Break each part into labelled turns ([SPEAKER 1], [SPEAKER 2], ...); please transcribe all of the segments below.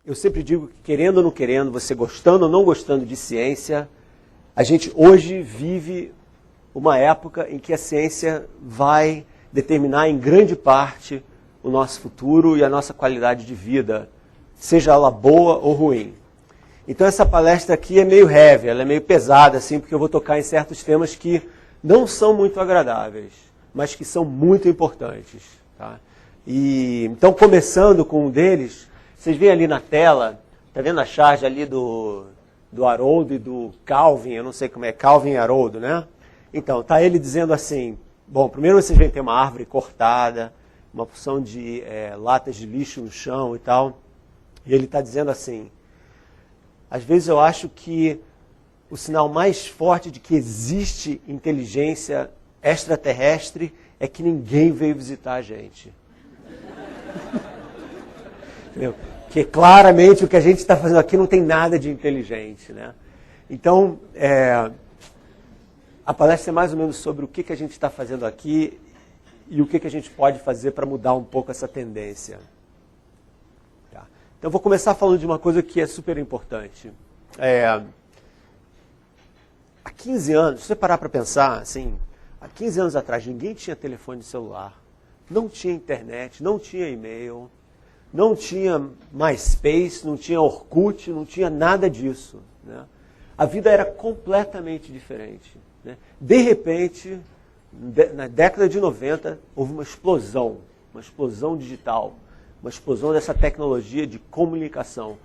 [SPEAKER 1] eu sempre digo que, querendo ou não querendo, você gostando ou não gostando de ciência, a gente hoje vive uma época em que a ciência vai determinar em grande parte o nosso futuro e a nossa qualidade de vida, seja ela boa ou ruim. Então essa palestra aqui é meio heavy, ela é meio pesada, assim, porque eu vou tocar em certos temas que não são muito agradáveis, mas que são muito importantes. Tá? Então, começando com um deles, vocês veem ali na tela, tá vendo a charge ali do Haroldo e do Calvin, eu não sei como é, Calvin e Haroldo, né? Então, tá ele dizendo assim, bom, primeiro vocês veem que tem uma árvore cortada, uma porção de latas de lixo no chão e tal, e ele está dizendo assim, às vezes eu acho que o sinal mais forte de que existe inteligência extraterrestre é que ninguém veio visitar a gente. Entendeu? Porque claramente o que a gente está fazendo aqui não tem nada de inteligente, né? Então, a palestra é mais ou menos sobre o que a gente está fazendo aqui e o que a gente pode fazer para mudar um pouco essa tendência. Tá? Então, eu vou começar falando de uma coisa que é super importante. Há 15 anos, se você parar para pensar, assim, há 15 anos atrás, ninguém tinha telefone celular, não tinha internet, não tinha e-mail, não tinha MySpace, não tinha Orkut, não tinha nada disso. Né? A vida era completamente diferente. Né? De repente, na década de 90, houve uma explosão digital, uma explosão dessa tecnologia de comunicação.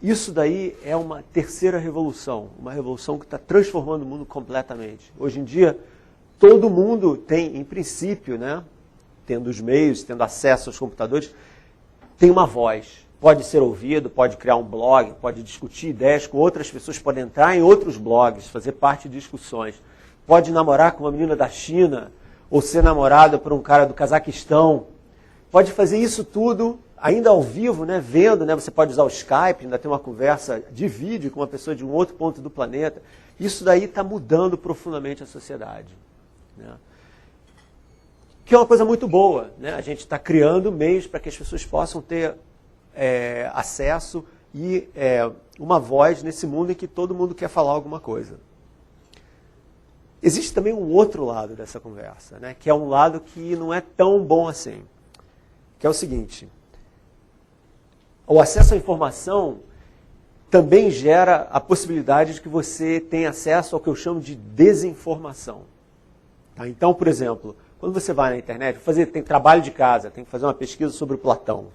[SPEAKER 1] Isso daí é uma terceira revolução, uma revolução que está transformando o mundo completamente. Hoje em dia, todo mundo tem, em princípio, né, tendo os meios, tendo acesso aos computadores, tem uma voz. Pode ser ouvido, pode criar um blog, pode discutir ideias com outras pessoas, pode entrar em outros blogs, fazer parte de discussões. Pode namorar com uma menina da China, ou ser namorado por um cara do Cazaquistão. Pode fazer isso tudo, ainda ao vivo, né, vendo, né, você pode usar o Skype, ainda ter uma conversa de vídeo com uma pessoa de um outro ponto do planeta. Isso daí está mudando profundamente a sociedade. Né? Que é uma coisa muito boa. Né? A gente está criando meios para que as pessoas possam ter acesso e uma voz nesse mundo em que todo mundo quer falar alguma coisa. Existe também um outro lado dessa conversa, né? Que é um lado que não é tão bom assim. Que é o seguinte, o acesso à informação também gera a possibilidade de que você tenha acesso ao que eu chamo de desinformação. Tá? Então, por exemplo, quando você vai na internet, tem trabalho de casa, tem que fazer uma pesquisa sobre o Platão,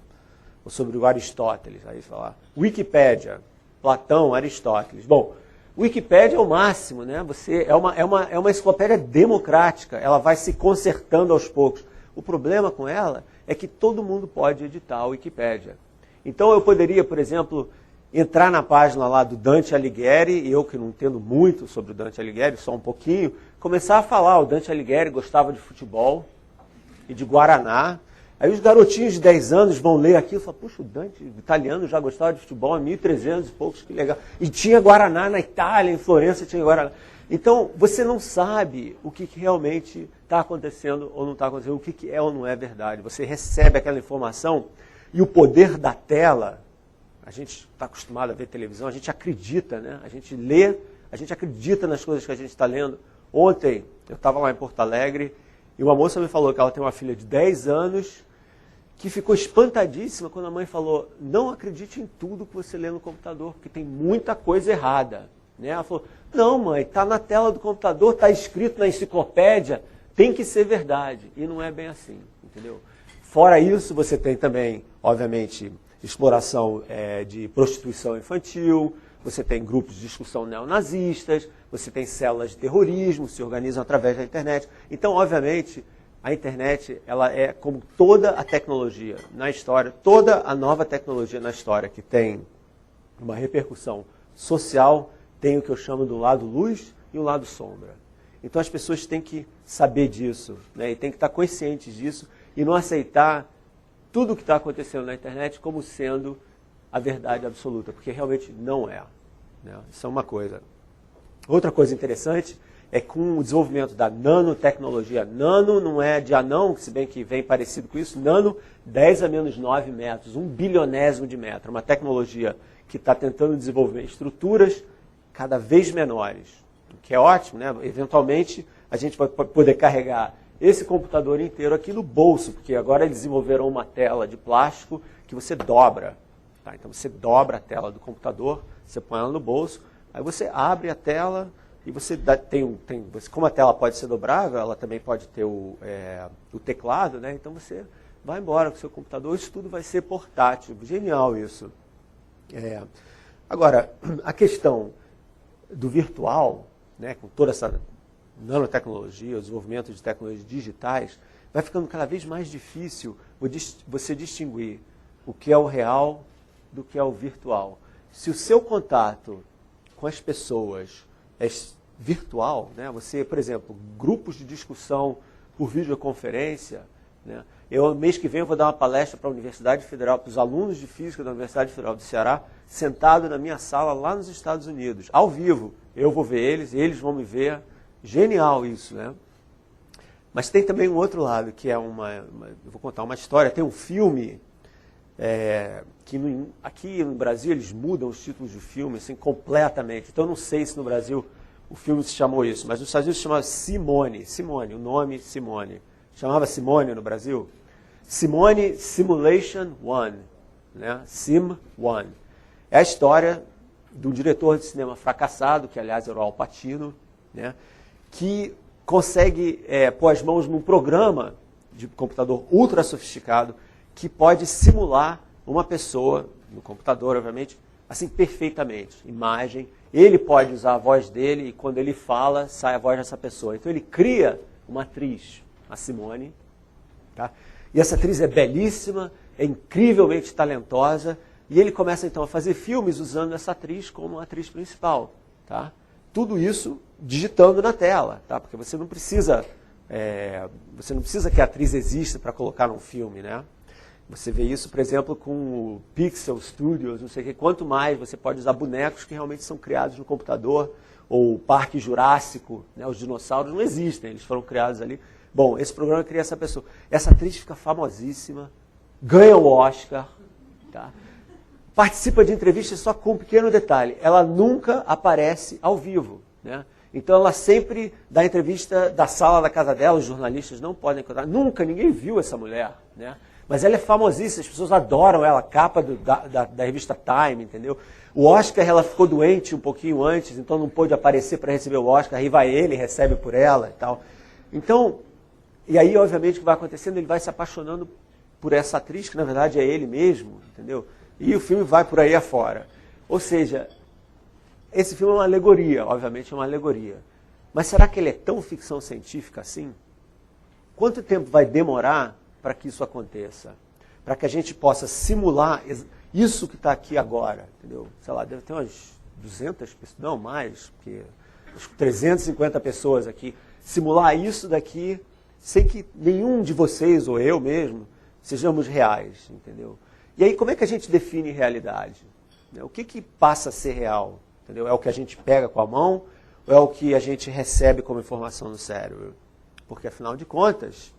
[SPEAKER 1] ou sobre o Aristóteles, aí você fala, Wikipédia, Platão, Aristóteles. Bom, Wikipédia é o máximo, né? É uma enciclopédia democrática, ela vai se consertando aos poucos. O problema com ela é que todo mundo pode editar a Wikipédia. Então eu poderia, por exemplo, entrar na página lá do Dante Alighieri, eu que não entendo muito sobre o Dante Alighieri, só um pouquinho, começar a falar, o Dante Alighieri gostava de futebol e de Guaraná. Aí os garotinhos de 10 anos vão ler aquilo e falam, puxa, o Dante, o italiano, já gostava de futebol há 1300 e poucos, que legal. E tinha Guaraná na Itália, em Florença tinha Guaraná. Então, você não sabe o que realmente está acontecendo ou não está acontecendo, o que é ou não é verdade. Você recebe aquela informação e o poder da tela, a gente está acostumado a ver televisão, a gente acredita, né? A gente lê, a gente acredita nas coisas que a gente está lendo. Ontem, eu estava lá em Porto Alegre e uma moça me falou que ela tem uma filha de 10 anos que ficou espantadíssima quando a mãe falou, não acredite em tudo que você lê no computador, porque tem muita coisa errada. Né? Ela falou, não mãe, está na tela do computador, está escrito na enciclopédia, tem que ser verdade. E não é bem assim, entendeu? Fora isso, você tem também, obviamente, exploração de prostituição infantil, você tem grupos de discussão neonazistas, você tem células de terrorismo, se organizam através da internet. Então, obviamente, a internet ela é como toda a tecnologia na história, toda a nova tecnologia na história que tem uma repercussão social, tem o que eu chamo do lado luz e o lado sombra. Então as pessoas têm que saber disso, né? E têm que estar conscientes disso e não aceitar tudo o que está acontecendo na internet como sendo a verdade absoluta, porque realmente não é. Né? Isso é uma coisa. Outra coisa interessante é com o desenvolvimento da nanotecnologia. Nano não é de anão, se bem que vem parecido com isso, nano 10 a menos 9 metros, 1 bilionésimo de metro. Uma tecnologia que está tentando desenvolver estruturas cada vez menores, o que é ótimo, né? Eventualmente a gente vai poder carregar esse computador inteiro aqui no bolso, porque agora eles desenvolveram uma tela de plástico que você dobra. Tá? Então você dobra a tela do computador, você põe ela no bolso, aí você abre a tela e você como a tela pode ser dobrável, ela também pode ter o teclado, né? Então você vai embora com o seu computador, isso tudo vai ser portátil. Genial isso. Agora, a questão do virtual, né, com toda essa nanotecnologia, o desenvolvimento de tecnologias digitais, vai ficando cada vez mais difícil você distinguir o que é o real do que é o virtual. Se o seu contato com as pessoas é virtual, né, você, por exemplo, grupos de discussão por videoconferência, né, mês que vem eu vou dar uma palestra para a Universidade Federal, para os alunos de Física da Universidade Federal do Ceará, sentado na minha sala lá nos Estados Unidos, ao vivo. Eu vou ver eles vão me ver. Genial isso, né? Mas tem também um outro lado, que é eu vou contar uma história, tem um filme, que aqui no Brasil eles mudam os títulos de filme assim, completamente. Então eu não sei se no Brasil o filme se chamou isso, mas nos Estados Unidos se chamava Simone, o nome Simone. Chamava Simone no Brasil? Simone Simulation One, né? Sim One. É a história de um diretor de cinema fracassado, que aliás era o Al Pacino, né? Que consegue pôr as mãos num programa de computador ultra sofisticado que pode simular uma pessoa, no computador, obviamente, assim, perfeitamente. Imagem, ele pode usar a voz dele e quando ele fala, sai a voz dessa pessoa. Então ele cria uma atriz, a Simone, tá? E essa atriz é belíssima, é incrivelmente talentosa, e ele começa então a fazer filmes usando essa atriz como atriz principal, tá? Tudo isso digitando na tela, tá? Porque você não precisa que a atriz exista para colocar num filme, né? Você vê isso, por exemplo, com o Pixel Studios, não sei o que. Quanto mais você pode usar bonecos que realmente são criados no computador, ou o Parque Jurássico, né? Os dinossauros não existem, eles foram criados ali. Bom, esse programa cria essa pessoa. Essa atriz fica famosíssima, ganha o Oscar, tá? Participa de entrevistas só com um pequeno detalhe. Ela nunca aparece ao vivo, né? Então ela sempre dá entrevista da sala da casa dela, os jornalistas não podem encontrar. Nunca ninguém viu essa mulher, né? Mas ela é famosíssima, as pessoas adoram ela, capa da revista Time, entendeu? O Oscar, ela ficou doente um pouquinho antes, então não pôde aparecer para receber o Oscar, aí vai ele, recebe por ela e tal. Então, e aí obviamente o que vai acontecendo, ele vai se apaixonando por essa atriz, que na verdade é ele mesmo, entendeu? E o filme vai por aí afora. Ou seja, esse filme é uma alegoria, obviamente é uma alegoria. Mas será que ele é tão ficção científica assim? Quanto tempo vai demorar para que isso aconteça? Para que a gente possa simular isso que está aqui agora, entendeu? Sei lá, deve ter umas 200 pessoas, não mais, porque acho que 350 pessoas aqui. Simular isso daqui sem que nenhum de vocês, ou eu mesmo, sejamos reais, entendeu? E aí, como é que a gente define realidade? O que passa a ser real? Entendeu? É o que a gente pega com a mão ou é o que a gente recebe como informação no cérebro? Porque, afinal de contas,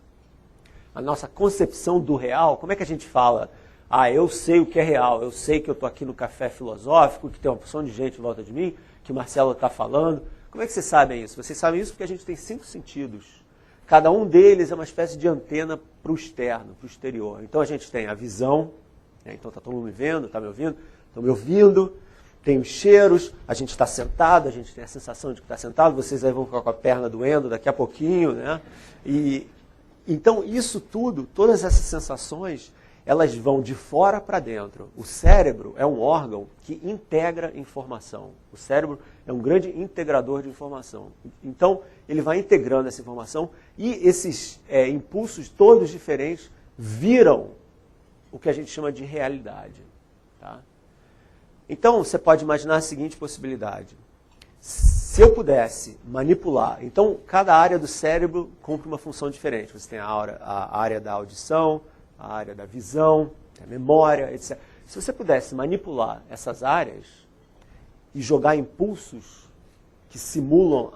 [SPEAKER 1] a nossa concepção do real, como é que a gente fala? Ah, eu sei o que é real, eu sei que eu estou aqui no café filosófico, que tem uma porção de gente em volta de mim, que o Marcelo está falando. Como é que vocês sabem isso? Vocês sabem isso porque a gente tem 5 sentidos. Cada um deles é uma espécie de antena para o externo, para o exterior. Então a gente tem a visão, né? Então está todo mundo me vendo, está me ouvindo? Estão me ouvindo. Tem os cheiros, a gente está sentado, a gente tem a sensação de que está sentado, vocês aí vão ficar com a perna doendo daqui a pouquinho, né? E então isso tudo, todas essas sensações, elas vão de fora para dentro. O cérebro é um órgão que integra informação. O cérebro é um grande integrador de informação. Então, ele vai integrando essa informação e esses impulsos todos diferentes viram o que a gente chama de realidade. Tá? Então, você pode imaginar a seguinte possibilidade. Se eu pudesse manipular, então cada área do cérebro cumpre uma função diferente. Você tem a área da audição, a área da visão, a memória, etc. Se você pudesse manipular essas áreas e jogar impulsos que simulam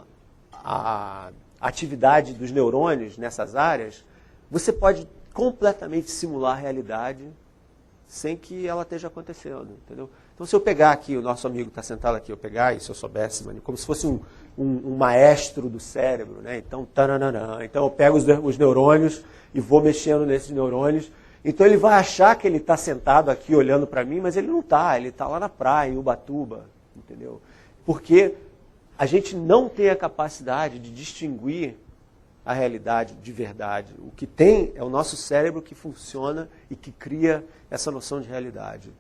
[SPEAKER 1] a atividade dos neurônios nessas áreas, você pode completamente simular a realidade sem que ela esteja acontecendo, entendeu? Então, se eu pegar aqui, o nosso amigo está sentado aqui, eu pegar, e se eu soubesse, como se fosse um maestro do cérebro, né? Então, então eu pego os neurônios e vou mexendo nesses neurônios. Então ele vai achar que ele está sentado aqui olhando para mim, mas ele não está, ele está lá na praia, em Ubatuba, entendeu? Porque a gente não tem a capacidade de distinguir a realidade de verdade. O que tem é o nosso cérebro que funciona e que cria essa noção de realidade.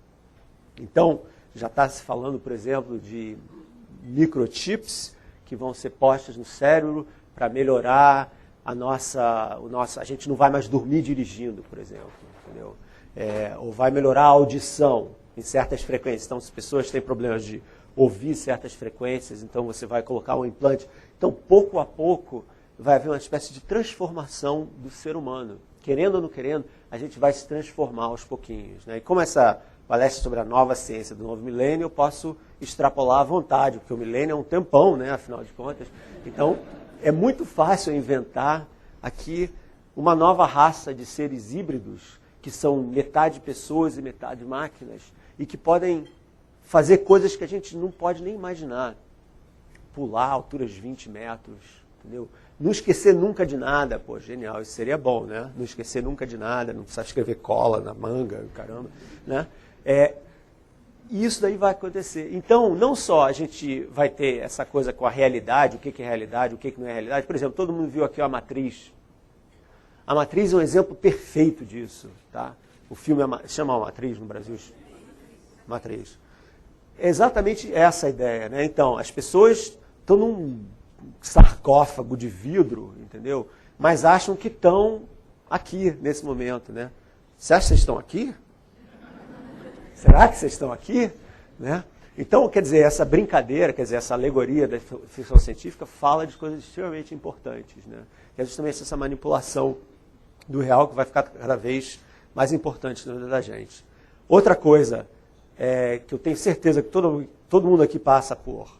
[SPEAKER 1] Então, já está se falando, por exemplo, de microchips que vão ser postos no cérebro para melhorar a gente não vai mais dormir dirigindo, por exemplo, entendeu? Ou vai melhorar a audição em certas frequências. Então, se pessoas têm problemas de ouvir certas frequências, então você vai colocar um implante. Então, pouco a pouco, vai haver uma espécie de transformação do ser humano. Querendo ou não querendo, a gente vai se transformar aos pouquinhos, né? E como essa palestra sobre a nova ciência do novo milênio, eu posso extrapolar à vontade, porque o milênio é um tempão, né, afinal de contas. Então, é muito fácil inventar aqui uma nova raça de seres híbridos, que são metade pessoas e metade máquinas, e que podem fazer coisas que a gente não pode nem imaginar. Pular alturas de 20 metros, entendeu? Não esquecer nunca de nada. Pô, genial, isso seria bom, né? Não esquecer nunca de nada, não precisar escrever cola na manga, caramba, né? E isso daí vai acontecer. Então, não só a gente vai ter essa coisa com a realidade, o que é realidade, o que não é realidade. Por exemplo, todo mundo viu aqui a Matriz. A Matriz é um exemplo perfeito disso, tá? O filme chama a Matriz no Brasil? Matriz. É exatamente essa a ideia, né? Então, as pessoas estão num sarcófago de vidro, entendeu? Mas acham que estão aqui, nesse momento, né? Você acha que vocês estão aqui? Será que vocês estão aqui? Né? Então, quer dizer, essa brincadeira, quer dizer, essa alegoria da ficção científica fala de coisas extremamente importantes, né? Que é justamente essa manipulação do real que vai ficar cada vez mais importante na vida da gente. Outra coisa que eu tenho certeza que todo mundo aqui passa por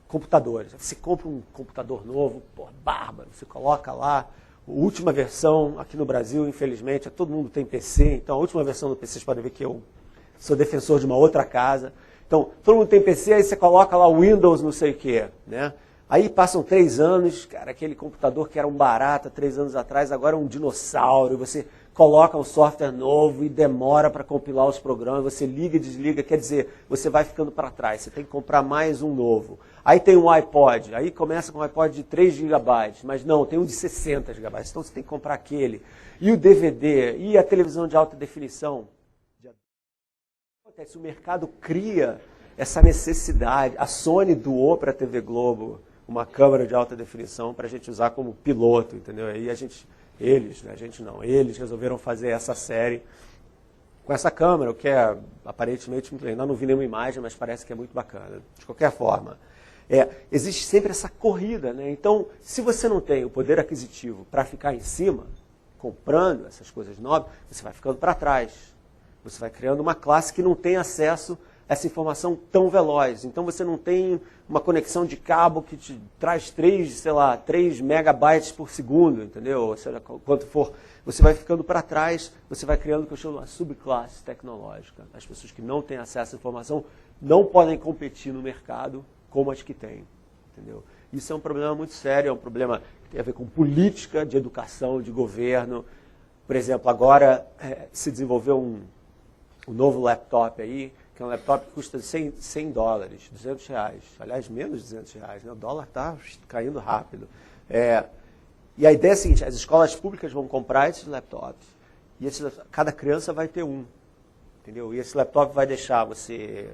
[SPEAKER 1] computadores. Você compra um computador novo, pô, bárbaro, você coloca lá a última versão, aqui no Brasil, infelizmente, todo mundo tem PC, então a última versão do PC, vocês podem ver que eu sou defensor de uma outra casa. Então, todo mundo tem PC, aí você coloca lá o Windows não sei o quê, né? Aí passam 3 anos, cara, aquele computador que era um barata 3 anos atrás, agora é um dinossauro, você coloca um software novo e demora para compilar os programas, você liga e desliga, quer dizer, você vai ficando para trás, você tem que comprar mais um novo. Aí tem um iPod, aí começa com um iPod de 3 GB, mas não, tem um de 60 GB, então você tem que comprar aquele. E o DVD, e a televisão de alta definição. O mercado cria essa necessidade. A Sony doou para a TV Globo uma câmera de alta definição para a gente usar como piloto, entendeu? Aí eles resolveram fazer essa série com essa câmera, o que é aparentemente, ainda não vi nenhuma imagem, mas parece que é muito bacana. De qualquer forma, existe sempre essa corrida, né? Então, se você não tem o poder aquisitivo para ficar em cima, comprando essas coisas novas, você vai ficando para trás. Você vai criando uma classe que não tem acesso a essa informação tão veloz. Então você não tem uma conexão de cabo que te traz 3 megabytes por segundo, entendeu? Ou seja, quanto for, você vai ficando para trás, você vai criando o que eu chamo de uma subclasse tecnológica. As pessoas que não têm acesso à informação não podem competir no mercado como as que têm, entendeu? Isso é um problema muito sério, é um problema que tem a ver com política de educação, de governo. Por exemplo, agora se desenvolveu um novo laptop aí, que é um laptop que custa $100, R$200. Aliás, menos de R$200, né? O dólar está caindo rápido. E a ideia é a seguinte, as escolas públicas vão comprar esses laptops, e cada criança vai ter um, entendeu? E esse laptop vai deixar você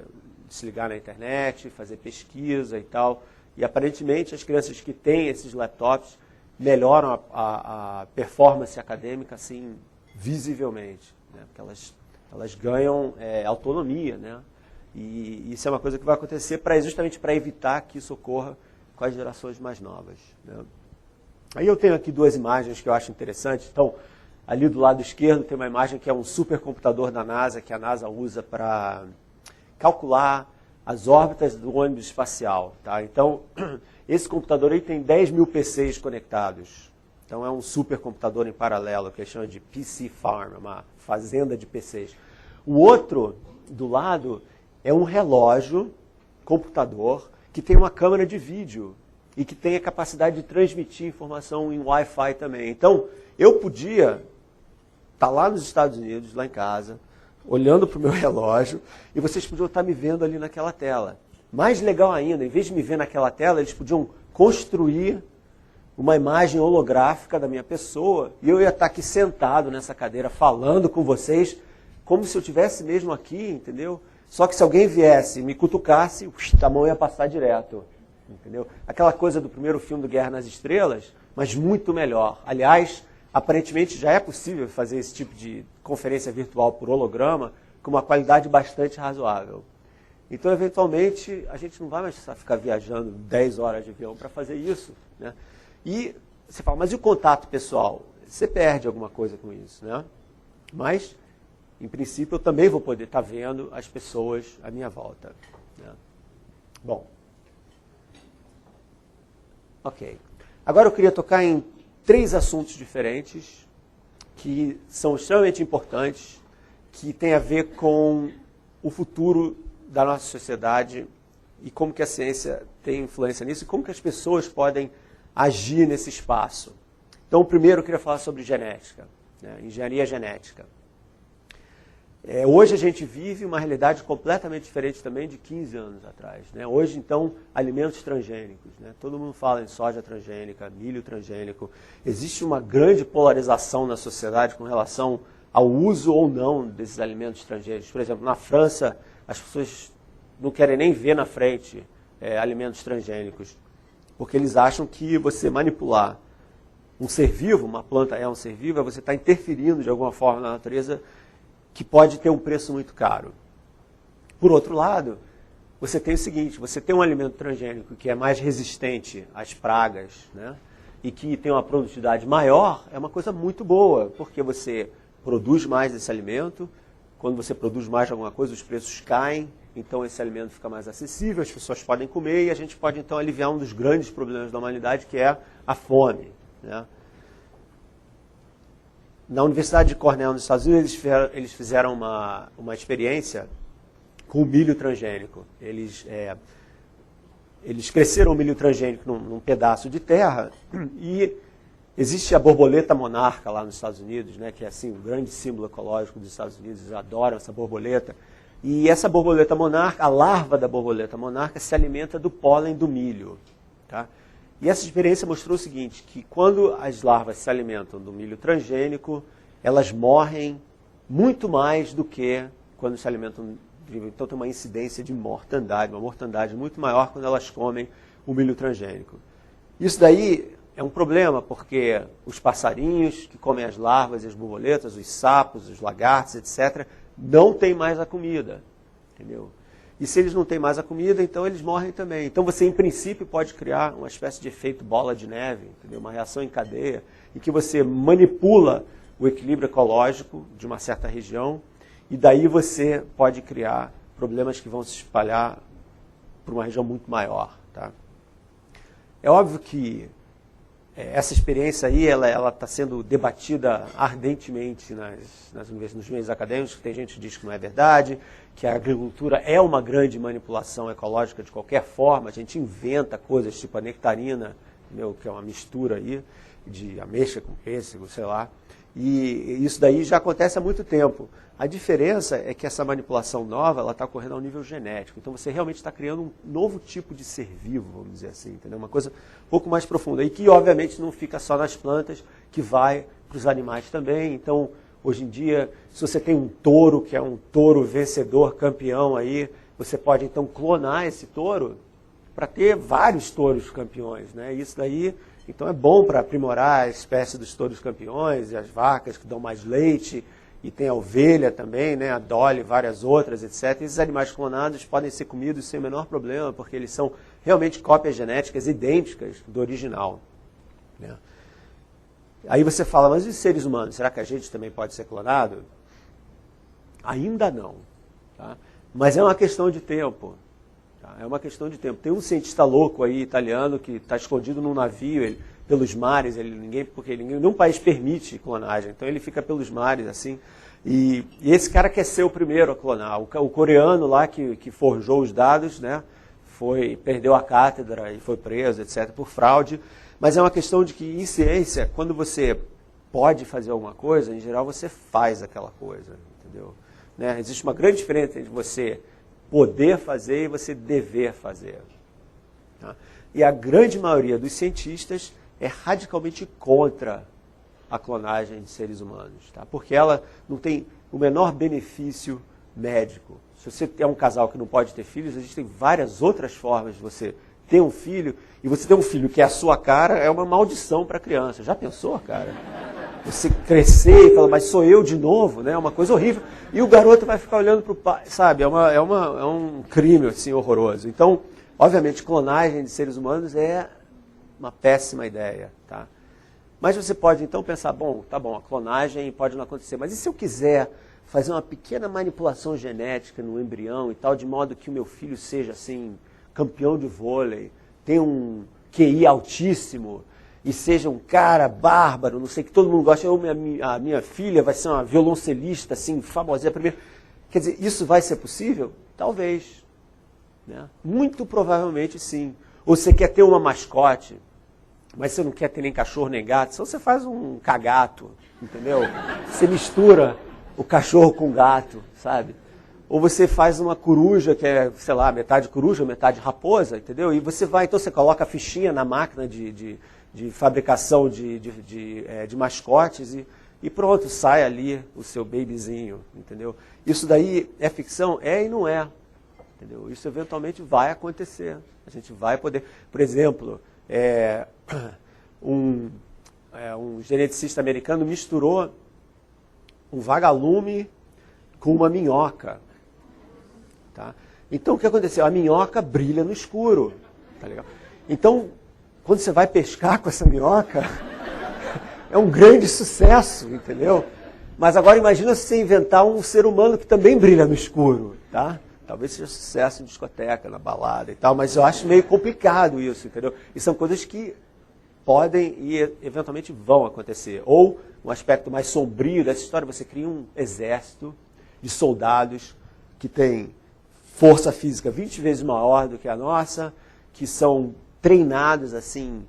[SPEAKER 1] se ligar na internet, fazer pesquisa e tal, e aparentemente as crianças que têm esses laptops melhoram a performance acadêmica, assim, visivelmente, né? Porque elas ganham autonomia, né? E isso é uma coisa que vai acontecer justamente para evitar que isso ocorra com as gerações mais novas, né? Aí eu tenho aqui 2 imagens que eu acho interessantes. Então, ali do lado esquerdo tem uma imagem que é um supercomputador da NASA, que a NASA usa para calcular as órbitas do ônibus espacial. Tá? Então, esse computador aí tem 10 mil PCs conectados. Então, é um supercomputador em paralelo, que eles chamam de PC Farm, uma fazenda de PCs. O outro, do lado, é um relógio, computador, que tem uma câmera de vídeo e que tem a capacidade de transmitir informação em Wi-Fi também. Então, eu podia estar lá nos Estados Unidos, lá em casa, olhando para o meu relógio, e vocês podiam estar me vendo ali naquela tela. Mais legal ainda, em vez de me ver naquela tela, eles podiam construir uma imagem holográfica da minha pessoa, e eu ia estar aqui sentado nessa cadeira falando com vocês, como se eu estivesse mesmo aqui, entendeu? Só que se alguém viesse e me cutucasse, a mão ia passar direto, entendeu? Aquela coisa do primeiro filme do Guerra nas Estrelas, mas muito melhor. Aliás, aparentemente já é possível fazer esse tipo de conferência virtual por holograma com uma qualidade bastante razoável. Então, eventualmente, a gente não vai mais ficar viajando 10 horas de avião para fazer isso, né? E você fala, mas e o contato pessoal? Você perde alguma coisa com isso, né? Mas, em princípio, eu também vou poder estar vendo as pessoas à minha volta, né? Bom. Ok. Agora eu queria tocar em 3 assuntos diferentes que são extremamente importantes, que têm a ver com o futuro da nossa sociedade e como que a ciência tem influência nisso e como que as pessoas podem agir nesse espaço. Então, o primeiro eu queria falar sobre genética, né? Engenharia genética. Hoje a gente vive uma realidade completamente diferente também de 15 anos atrás, né? Hoje, então, alimentos transgênicos, né? Todo mundo fala em soja transgênica, milho transgênico. Existe uma grande polarização na sociedade com relação ao uso ou não desses alimentos transgênicos. Por exemplo, na França, as pessoas não querem nem ver na frente alimentos transgênicos, porque eles acham que você manipular um ser vivo, uma planta é um ser vivo, você está interferindo de alguma forma na natureza, que pode ter um preço muito caro. Por outro lado, você tem o seguinte, você tem um alimento transgênico que é mais resistente às pragas, né? E que tem uma produtividade maior, é uma coisa muito boa, porque você produz mais desse alimento, quando você produz mais de alguma coisa, os preços caem, então esse alimento fica mais acessível, as pessoas podem comer e a gente pode então aliviar um dos grandes problemas da humanidade, que é a fome, né? Na Universidade de Cornell, nos Estados Unidos, eles fizeram uma experiência com o milho transgênico. Eles cresceram o milho transgênico num pedaço de terra e existe a borboleta monarca lá nos Estados Unidos, né, que é assim, um grande símbolo ecológico dos Estados Unidos, eles adoram essa borboleta. E essa borboleta monarca, a larva da borboleta monarca, se alimenta do pólen do milho, tá? E essa experiência mostrou o seguinte, que quando as larvas se alimentam do milho transgênico, elas morrem muito mais do que quando se alimentam de milho. Então tem uma incidência de mortandade, uma mortandade muito maior quando elas comem o milho transgênico. Isso daí é um problema, porque os passarinhos que comem as larvas e as borboletas, os sapos, os lagartos, etc., não têm mais a comida, entendeu? E se eles não têm mais a comida, então eles morrem também. Então você, em princípio, pode criar uma espécie de efeito bola de neve, entendeu? Uma reação em cadeia, em que você manipula o equilíbrio ecológico de uma certa região, e daí você pode criar problemas que vão se espalhar para uma região muito maior, tá? É óbvio que essa experiência aí, ela está sendo debatida ardentemente nas universidades, nos meios acadêmicos. Tem gente que diz que não é verdade, que a agricultura é uma grande manipulação ecológica de qualquer forma. A gente inventa coisas tipo a nectarina, entendeu? Que é uma mistura aí de ameixa com pêssego, sei lá. E isso daí já acontece há muito tempo. A diferença é que essa manipulação nova, ela está ocorrendo ao nível genético. Então você realmente está criando um novo tipo de ser vivo, vamos dizer assim, entendeu? Uma coisa um pouco mais profunda. E que, obviamente, não fica só nas plantas, que vai para os animais também. Então, hoje em dia, se você tem um touro, que é um touro vencedor, campeão aí, você pode, então, clonar esse touro para ter vários touros campeões, né? Isso daí, então, é bom para aprimorar a espécie dos touros campeões e as vacas que dão mais leite. E tem a ovelha também, né, a Dolly e várias outras, etc. E esses animais clonados podem ser comidos sem o menor problema, porque eles são realmente cópias genéticas idênticas do original, né? Aí você fala, mas e os seres humanos? Será que a gente também pode ser clonado? Ainda não, tá? Mas é uma questão de tempo. Tá? É uma questão de tempo. Tem um cientista louco aí, italiano, que está escondido num navio, pelos mares, porque nenhum país permite clonagem, então ele fica pelos mares, assim, e esse cara quer ser o primeiro a clonar. O coreano lá que forjou os dados, né, perdeu a cátedra e foi preso, etc., por fraude, mas é uma questão de que, em ciência, quando você pode fazer alguma coisa, em geral você faz aquela coisa, entendeu? Né? Existe uma grande diferença entre você poder fazer e você dever fazer. Tá? E a grande maioria dos cientistas é radicalmente contra a clonagem de seres humanos, tá? Porque ela não tem o menor benefício médico. Se você é um casal que não pode ter filhos, existem várias outras formas de você ter um filho, e você ter um filho que é a sua cara é uma maldição para a criança. Já pensou, cara? Você crescer e falar, mas sou eu de novo, né? É uma coisa horrível. E o garoto vai ficar olhando para o pai, sabe? É um crime assim, horroroso. Então, obviamente, clonagem de seres humanos é uma péssima ideia, tá? Mas você pode então pensar, bom, tá bom, a clonagem pode não acontecer, mas e se eu quiser fazer uma pequena manipulação genética no embrião e tal, de modo que o meu filho seja assim, campeão de vôlei, tenha um QI altíssimo e seja um cara bárbaro, não sei, que todo mundo gosta, a minha filha vai ser uma violoncelista assim, famosa primeiro. Quer dizer, isso vai ser possível? Talvez, né? Muito provavelmente sim. Ou você quer ter uma mascote, mas você não quer ter nem cachorro nem gato, então você faz um cagato, entendeu? Você mistura o cachorro com o gato, sabe? Ou você faz uma coruja, que é, sei lá, metade coruja, metade raposa, entendeu? E você vai, então você coloca a fichinha na máquina de fabricação de mascotes e pronto, sai ali o seu babyzinho, entendeu? Isso daí é ficção? É e não é, entendeu? Isso eventualmente vai acontecer. A gente vai poder, por exemplo, um geneticista americano misturou um vagalume com uma minhoca. Tá? Então, o que aconteceu? A minhoca brilha no escuro. Tá legal? Então, quando você vai pescar com essa minhoca, é um grande sucesso, entendeu? Mas agora imagina se você inventar um ser humano que também brilha no escuro, tá? Talvez seja sucesso em discoteca, na balada e tal, mas eu acho meio complicado isso, entendeu? E são coisas que podem e eventualmente vão acontecer. Ou, um aspecto mais sombrio dessa história, você cria um exército de soldados que tem força física 20 vezes maior do que a nossa, que são treinados assim,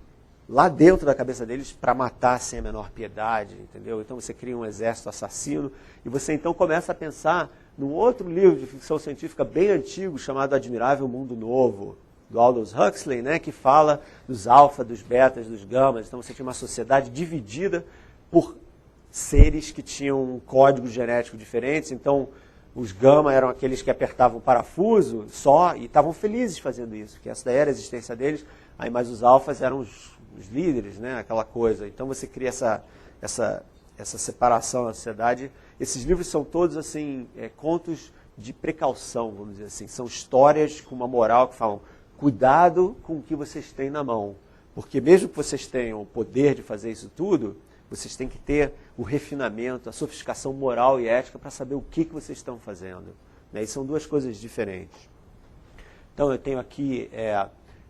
[SPEAKER 1] lá dentro da cabeça deles, para matar sem a menor piedade, entendeu? Então você cria um exército assassino, e você então começa a pensar num outro livro de ficção científica bem antigo, chamado Admirável Mundo Novo, do Aldous Huxley, né, que fala dos alfa, dos betas, dos gamas. Então você tinha uma sociedade dividida por seres que tinham um código genético diferentes. Então os gama eram aqueles que apertavam o parafuso só e estavam felizes fazendo isso, que essa daí era a existência deles. Aí, mas os alfas eram os líderes, né, aquela coisa. Então você cria essa separação na sociedade. Esses livros são todos assim contos de precaução, vamos dizer assim. São histórias com uma moral que falam: cuidado com o que vocês têm na mão, porque mesmo que vocês tenham o poder de fazer isso tudo, vocês têm que ter o refinamento, a sofisticação moral e ética para saber o que vocês estão fazendo. E são duas coisas diferentes. Então eu tenho aqui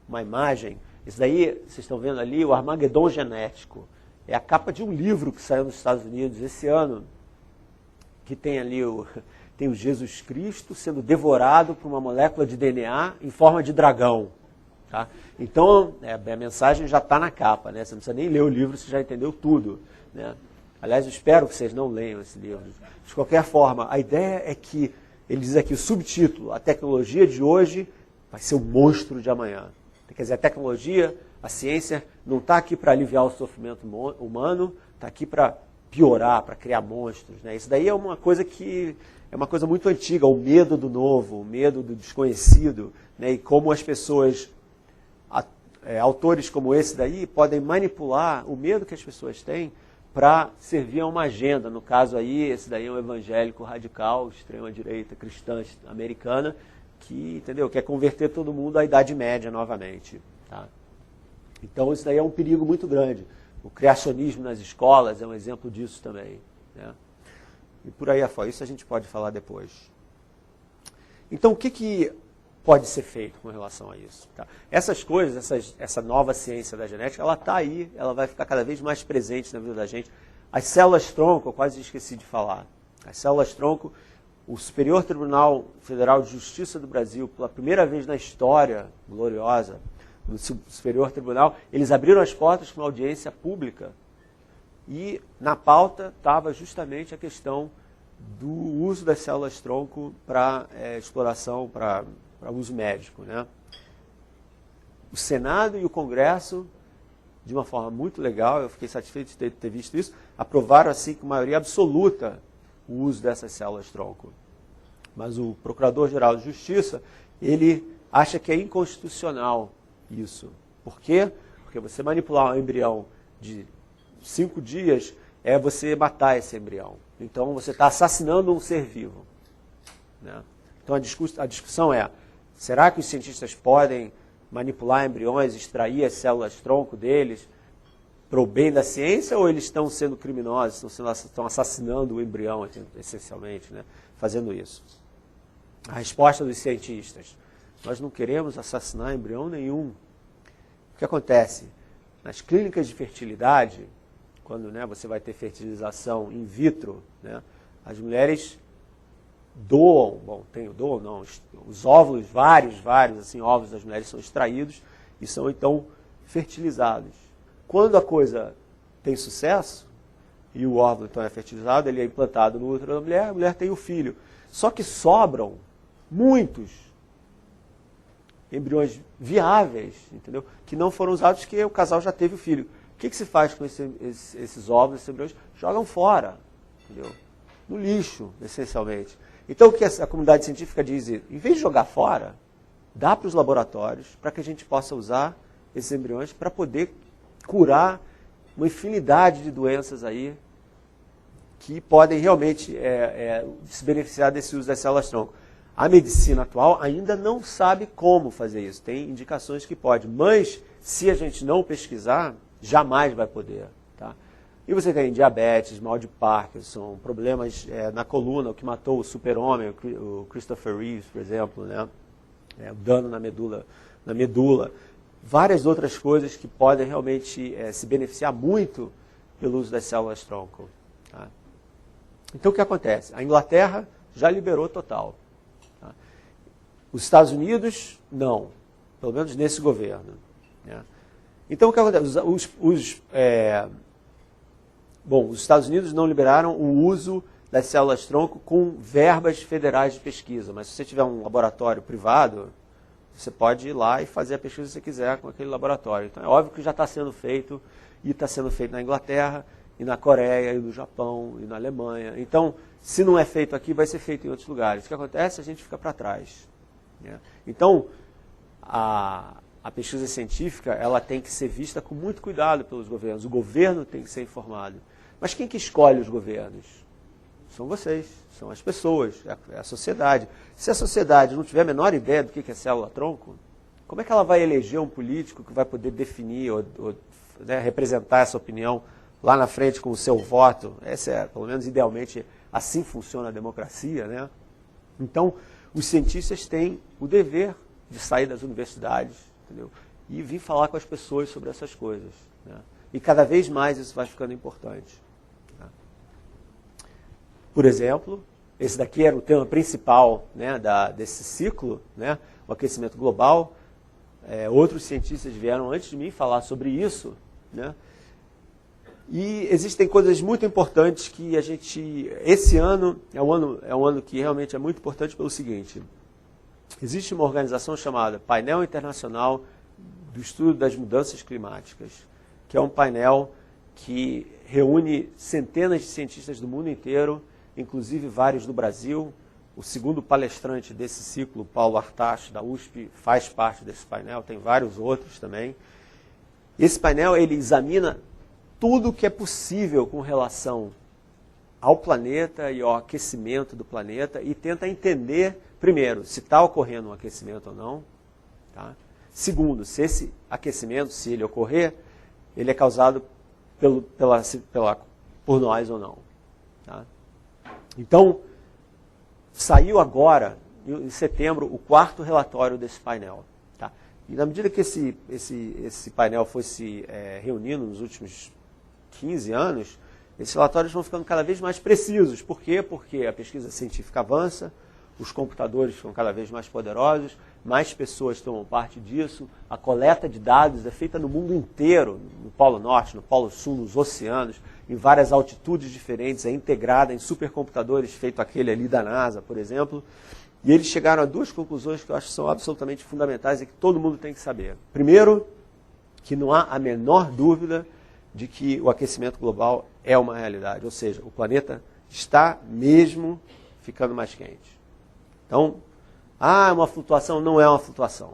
[SPEAKER 1] uma imagem. Isso daí, vocês estão vendo ali, o Armagedon Genético. É a capa de um livro que saiu nos Estados Unidos esse ano, que tem ali tem o Jesus Cristo sendo devorado por uma molécula de DNA em forma de dragão. Tá? Então, a mensagem já está na capa, né? Você não precisa nem ler o livro, você já entendeu tudo. Né? Aliás, eu espero que vocês não leiam esse livro. De qualquer forma, a ideia é que, ele diz aqui o subtítulo: a tecnologia de hoje vai ser o monstro de amanhã. Quer dizer, a tecnologia, a ciência, não está aqui para aliviar o sofrimento humano, está aqui para piorar, para criar monstros. Né? Isso daí é uma coisa que é uma coisa muito antiga, o medo do novo, o medo do desconhecido, né? E como as pessoas, autores como esse daí, podem manipular o medo que as pessoas têm para servir a uma agenda. No caso aí, esse daí é um evangélico radical, extrema-direita, cristã americana, que, entendeu, quer converter todo mundo à Idade Média novamente. Tá? Então isso daí é um perigo muito grande. O criacionismo nas escolas é um exemplo disso também. Né? E por aí afora. Isso a gente pode falar depois. Então o que pode ser feito com relação a isso? Tá? Essas coisas, essa nova ciência da genética, ela está aí, ela vai ficar cada vez mais presente na vida da gente. As células-tronco, eu quase esqueci de falar. As células-tronco, o Superior Tribunal Federal de Justiça do Brasil, pela primeira vez na história gloriosa do Superior Tribunal, eles abriram as portas para uma audiência pública e na pauta estava justamente a questão do uso das células-tronco para exploração, para uso médico, né? O Senado e o Congresso, de uma forma muito legal, eu fiquei satisfeito de ter visto isso, aprovaram assim com maioria absoluta o uso dessas células-tronco. Mas o Procurador-Geral de Justiça, ele acha que é inconstitucional isso. Por quê? Porque você manipular um embrião de 5 dias é você matar esse embrião. Então você está assassinando um ser vivo, né? Então a discussão é, será que os cientistas podem manipular embriões, extrair as células-tronco deles para o bem da ciência, ou eles estão sendo criminosos, estão assassinando o embrião, essencialmente, né, fazendo isso? A resposta dos cientistas: nós não queremos assassinar embrião nenhum. O que acontece? Nas clínicas de fertilidade, quando, né, você vai ter fertilização in vitro, né, as mulheres doam, os óvulos, vários assim, óvulos das mulheres são extraídos e são então fertilizados. Quando a coisa tem sucesso, e o óvulo então é fertilizado, ele é implantado no útero da mulher, a mulher tem o filho. Só que sobram muitos embriões viáveis, entendeu? Que não foram usados porque o casal já teve o filho. O que se faz com esses óvulos, esses embriões? Jogam fora, entendeu? No lixo, essencialmente. Então o que a comunidade científica diz? Em vez de jogar fora, dá para os laboratórios para que a gente possa usar esses embriões para poder curar uma infinidade de doenças aí que podem realmente se beneficiar desse uso das células-tronco. A medicina atual ainda não sabe como fazer isso. Tem indicações que pode, mas se a gente não pesquisar, jamais vai poder. Tá? E você tem diabetes, mal de Parkinson, problemas na coluna, o que matou o super-homem, o Christopher Reeves, por exemplo, né? O dano na medula. Várias outras coisas que podem realmente se beneficiar muito pelo uso das células-tronco. Tá? Então o que acontece? A Inglaterra já liberou total. Tá? Os Estados Unidos, não. Pelo menos nesse governo. Né? Então o que acontece? Os Estados Unidos não liberaram o uso das células-tronco com verbas federais de pesquisa, mas se você tiver um laboratório privado, você pode ir lá e fazer a pesquisa que você quiser com aquele laboratório. Então é óbvio que já está sendo feito, e está sendo feito na Inglaterra, e na Coreia, e no Japão, e na Alemanha. Então, se não é feito aqui, vai ser feito em outros lugares. O que acontece? A gente fica para trás. Né? Então, a pesquisa científica, ela tem que ser vista com muito cuidado pelos governos. O governo tem que ser informado. Mas quem que escolhe os governos? São vocês, são as pessoas, é a sociedade. Se a sociedade não tiver a menor ideia do que é célula-tronco, como é que ela vai eleger um político que vai poder definir ou né, representar essa opinião lá na frente com o seu voto? Pelo menos idealmente, assim funciona a democracia, né? Então, os cientistas têm o dever de sair das universidades, entendeu? E vir falar com as pessoas sobre essas coisas. Né? E cada vez mais isso vai ficando importante. Né? Por exemplo, esse daqui era o tema principal, né, desse ciclo, né, o aquecimento global. Outros cientistas vieram antes de mim falar sobre isso. Né? E existem coisas muito importantes que a gente... Esse ano é um ano que realmente é muito importante pelo seguinte. Existe uma organização chamada Painel Internacional do Estudo das Mudanças Climáticas, que é um painel que reúne centenas de cientistas do mundo inteiro, inclusive vários do Brasil. O segundo palestrante desse ciclo, Paulo Artacho, da USP, faz parte desse painel, tem vários outros também. Esse painel ele examina tudo o que é possível com relação ao planeta e ao aquecimento do planeta e tenta entender, primeiro, se está ocorrendo um aquecimento ou não. Tá? Segundo, se esse aquecimento, se ele ocorrer, ele é causado por nós ou não. Tá? Então, saiu agora, em setembro, o 4º relatório desse painel. Tá? E na medida que esse painel foi se reunindo nos últimos 15 anos, esses relatórios vão ficando cada vez mais precisos. Por quê? Porque a pesquisa científica avança, os computadores ficam cada vez mais poderosos, mais pessoas tomam parte disso, a coleta de dados é feita no mundo inteiro, no Polo Norte, no Polo Sul, nos oceanos, em várias altitudes diferentes, é integrada em supercomputadores, feito aquele ali da NASA, por exemplo. E eles chegaram a 2 conclusões que eu acho que são absolutamente fundamentais e que todo mundo tem que saber. Primeiro, que não há a menor dúvida de que o aquecimento global é uma realidade, ou seja, o planeta está mesmo ficando mais quente. Então, é uma flutuação? Não é uma flutuação.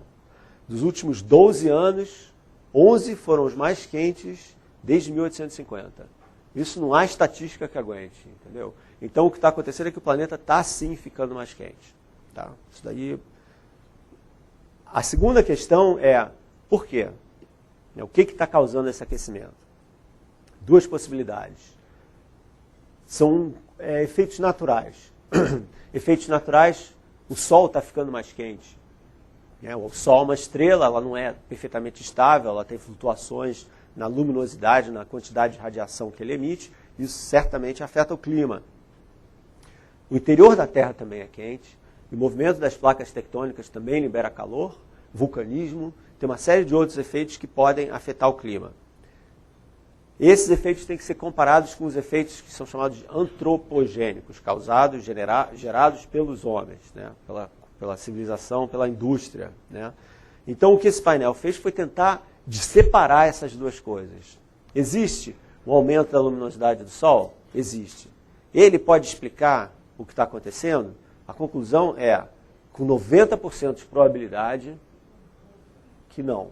[SPEAKER 1] Dos últimos 12 anos, 11 foram os mais quentes desde 1850. Isso não há estatística que aguente, entendeu? Então, o que está acontecendo é que o planeta está, sim, ficando mais quente. Tá? Isso daí... A segunda questão é, por quê? O que está causando esse aquecimento? 2 possibilidades. São efeitos naturais. Efeitos naturais, o Sol está ficando mais quente. O Sol é uma estrela, ela não é perfeitamente estável, ela tem flutuações na luminosidade, na quantidade de radiação que ele emite. Isso certamente afeta o clima. O interior da Terra também é quente. O movimento das placas tectônicas também libera calor, vulcanismo, tem uma série de outros efeitos que podem afetar o clima. Esses efeitos têm que ser comparados com os efeitos que são chamados de antropogênicos, causados, gerados pelos homens, né? pela civilização, pela indústria. Né? Então, o que esse painel fez foi tentar separar essas 2 coisas. Existe um aumento da luminosidade do Sol? Existe. Ele pode explicar o que está acontecendo? A conclusão é, com 90% de probabilidade, que não.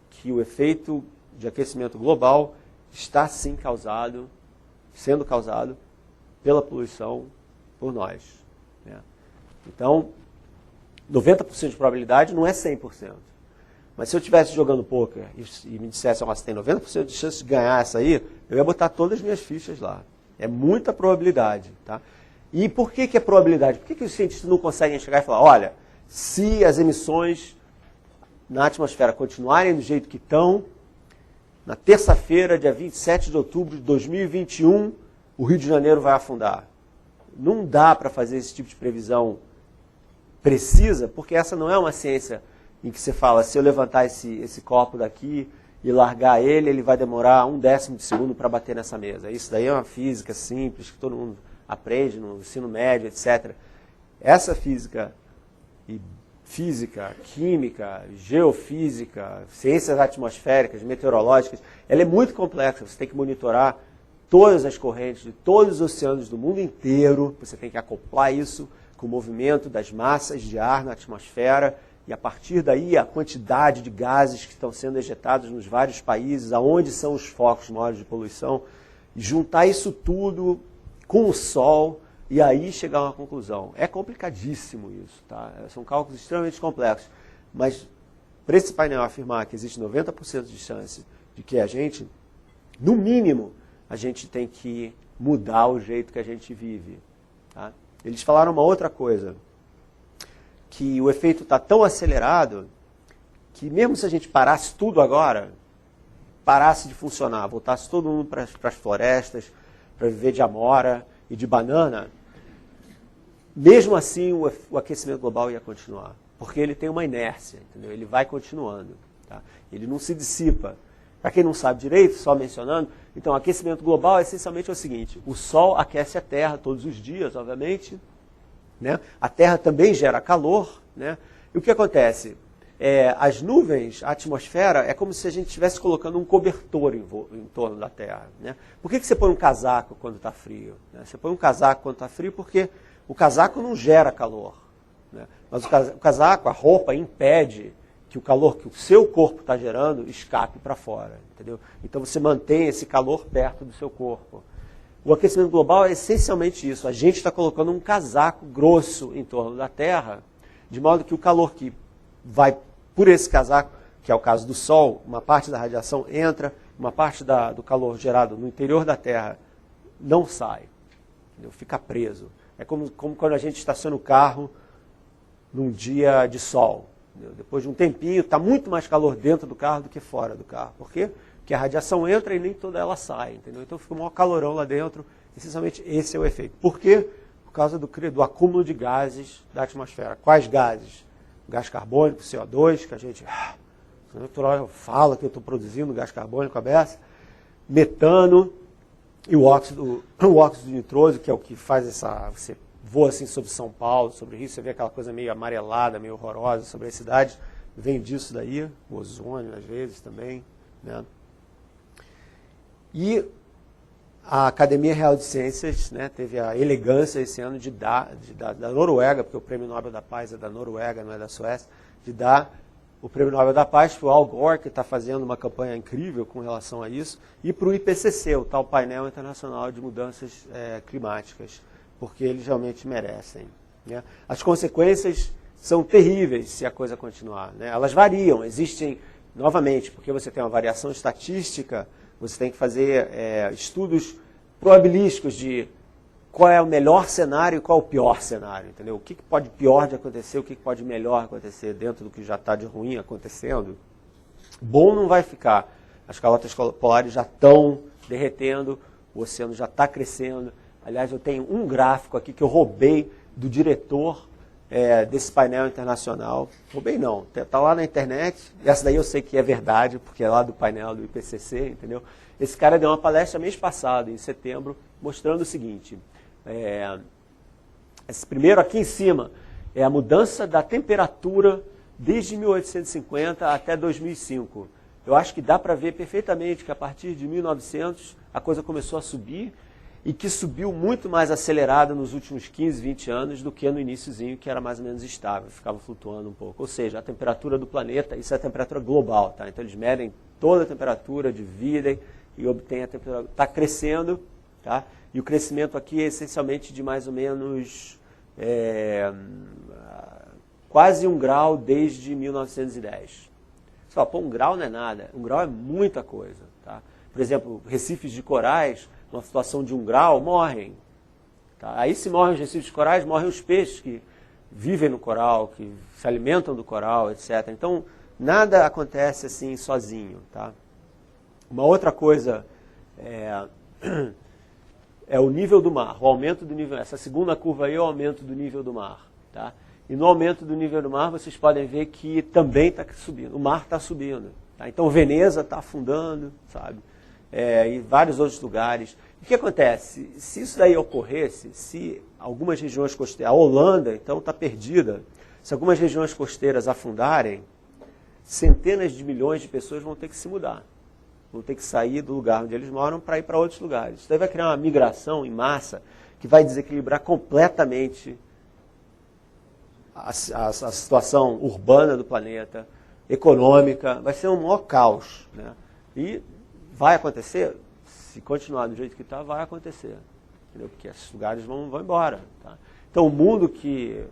[SPEAKER 1] Que o efeito de aquecimento global está sim sendo causado pela poluição por nós. Né? Então, 90% de probabilidade não é 100%. Mas se eu estivesse jogando poker e me dissesse, você tem 90% de chance de ganhar essa aí, eu ia botar todas as minhas fichas lá. É muita probabilidade. Tá? E por que é probabilidade? Por que os cientistas não conseguem chegar e falar, olha, se as emissões na atmosfera continuarem do jeito que estão, na terça-feira, dia 27 de outubro de 2021, o Rio de Janeiro vai afundar. Não dá para fazer esse tipo de previsão precisa, porque essa não é uma ciência em que você fala, se eu levantar esse copo daqui e largar ele vai demorar 1/10 de segundo para bater nessa mesa. Isso daí é uma física simples, que todo mundo aprende no ensino médio, etc. Essa física, química, geofísica, ciências atmosféricas, meteorológicas, ela é muito complexa. Você tem que monitorar todas as correntes de todos os oceanos do mundo inteiro. Você tem que acoplar isso com o movimento das massas de ar na atmosfera e, a partir daí, a quantidade de gases que estão sendo ejetados nos vários países, aonde são os focos maiores de poluição, e juntar isso tudo com o Sol e aí chegar a uma conclusão. É complicadíssimo isso, tá? São cálculos extremamente complexos, mas para esse painel afirmar que existe 90% de chance de que a gente, no mínimo, a gente tem que mudar o jeito que a gente vive. Tá? Eles falaram uma outra coisa, que o efeito está tão acelerado que mesmo se a gente parasse tudo agora, parasse de funcionar, voltasse todo mundo para as florestas, para viver de amora e de banana, mesmo assim o aquecimento global ia continuar, porque ele tem uma inércia, entendeu? Ele vai continuando, tá? Ele não se dissipa. Para quem não sabe direito, só mencionando, então o aquecimento global essencialmente é o seguinte, o Sol aquece a Terra todos os dias, obviamente, né? A Terra também gera calor, né? E o que acontece? As nuvens, a atmosfera, é como se a gente estivesse colocando um cobertor em torno da Terra. Né? Por que você põe um casaco quando está frio? Né? Você põe um casaco quando está frio porque o casaco não gera calor. Né? Mas o casaco, a roupa, impede que o calor que o seu corpo está gerando escape para fora. Entendeu? Então você mantém esse calor perto do seu corpo. O aquecimento global é essencialmente isso. A gente está colocando um casaco grosso em torno da Terra, de modo que o calor que vai por esse casaco, que é o caso do Sol, uma parte da radiação entra, uma parte do calor gerado no interior da Terra não sai, entendeu? Fica preso. É como quando a gente estaciona o carro num dia de sol. Entendeu? Depois de um tempinho, está muito mais calor dentro do carro do que fora do carro. Por quê? Porque a radiação entra e nem toda ela sai. Entendeu? Então fica um maior calorão lá dentro. Essencialmente, esse é o efeito. Por quê? Por causa do acúmulo de gases da atmosfera. Quais gases? O gás carbônico, CO2, que a gente fala que eu estou produzindo gás carbônico à beça. Metano e o óxido de nitroso, que é o que faz essa... Você voa assim sobre São Paulo, sobre o Rio, você vê aquela coisa meio amarelada, meio horrorosa sobre as cidades. Vem disso daí, o ozônio às vezes também. Né? E a Academia Real de Ciências, né, teve a elegância esse ano da Noruega, porque o Prêmio Nobel da Paz é da Noruega, não é da Suécia, de dar o Prêmio Nobel da Paz para o Al Gore, que está fazendo uma campanha incrível com relação a isso, e para o IPCC, o tal Painel Internacional de Mudanças Climáticas, porque eles realmente merecem. Né? As consequências são terríveis se a coisa continuar. Né? Elas variam, existem, novamente, porque você tem uma variação estatística, você tem que fazer estudos probabilísticos de qual é o melhor cenário e qual é o pior cenário. Entendeu? O que pode pior de acontecer, o que pode melhor acontecer dentro do que já está de ruim acontecendo. Bom não vai ficar. As calotas polares já estão derretendo, o oceano já está crescendo. Aliás, eu tenho um gráfico aqui que eu roubei do diretor desse painel internacional. Roubei não, está lá na internet. Essa daí eu sei que é verdade, porque é lá do painel do IPCC, entendeu? Esse cara deu uma palestra mês passado, em setembro, mostrando o seguinte. Esse primeiro aqui em cima é a mudança da temperatura desde 1850 até 2005. Eu acho que dá para ver perfeitamente que a partir de 1900 a coisa começou a subir, e que subiu muito mais acelerado nos últimos 15, 20 anos do que no iniciozinho, que era mais ou menos estável, ficava flutuando um pouco. Ou seja, a temperatura do planeta, isso é a temperatura global, tá? Então eles medem toda a temperatura, dividem e obtêm a temperatura. Está crescendo, tá? E o crescimento aqui é essencialmente de mais ou menos quase 1 grau desde 1910. Você fala, pô, 1 grau não é nada, 1 grau é muita coisa, tá? Por exemplo, recifes de corais, numa situação de 1 grau, morrem. Tá? Aí se morrem os recifes de corais, morrem os peixes que vivem no coral, que se alimentam do coral, etc. Então, nada acontece assim sozinho. Tá? Uma outra coisa é o nível do mar, o aumento do nível. Essa segunda curva aí é o aumento do nível do mar. Tá? E no aumento do nível do mar, vocês podem ver que também está subindo. O mar está subindo. Tá? Então, Veneza está afundando, sabe? E vários outros lugares. O que acontece? Se isso daí ocorresse, se algumas regiões costeiras, a Holanda então está perdida, se algumas regiões costeiras afundarem, centenas de milhões de pessoas vão ter que se mudar. Vão ter que sair do lugar onde eles moram para ir para outros lugares. Isso daí vai criar uma migração em massa que vai desequilibrar completamente a situação urbana do planeta, econômica, vai ser um maior caos. Né? E vai acontecer, se continuar do jeito que está, vai acontecer. Entendeu? Porque esses lugares vão embora. Tá? Então, o mundo que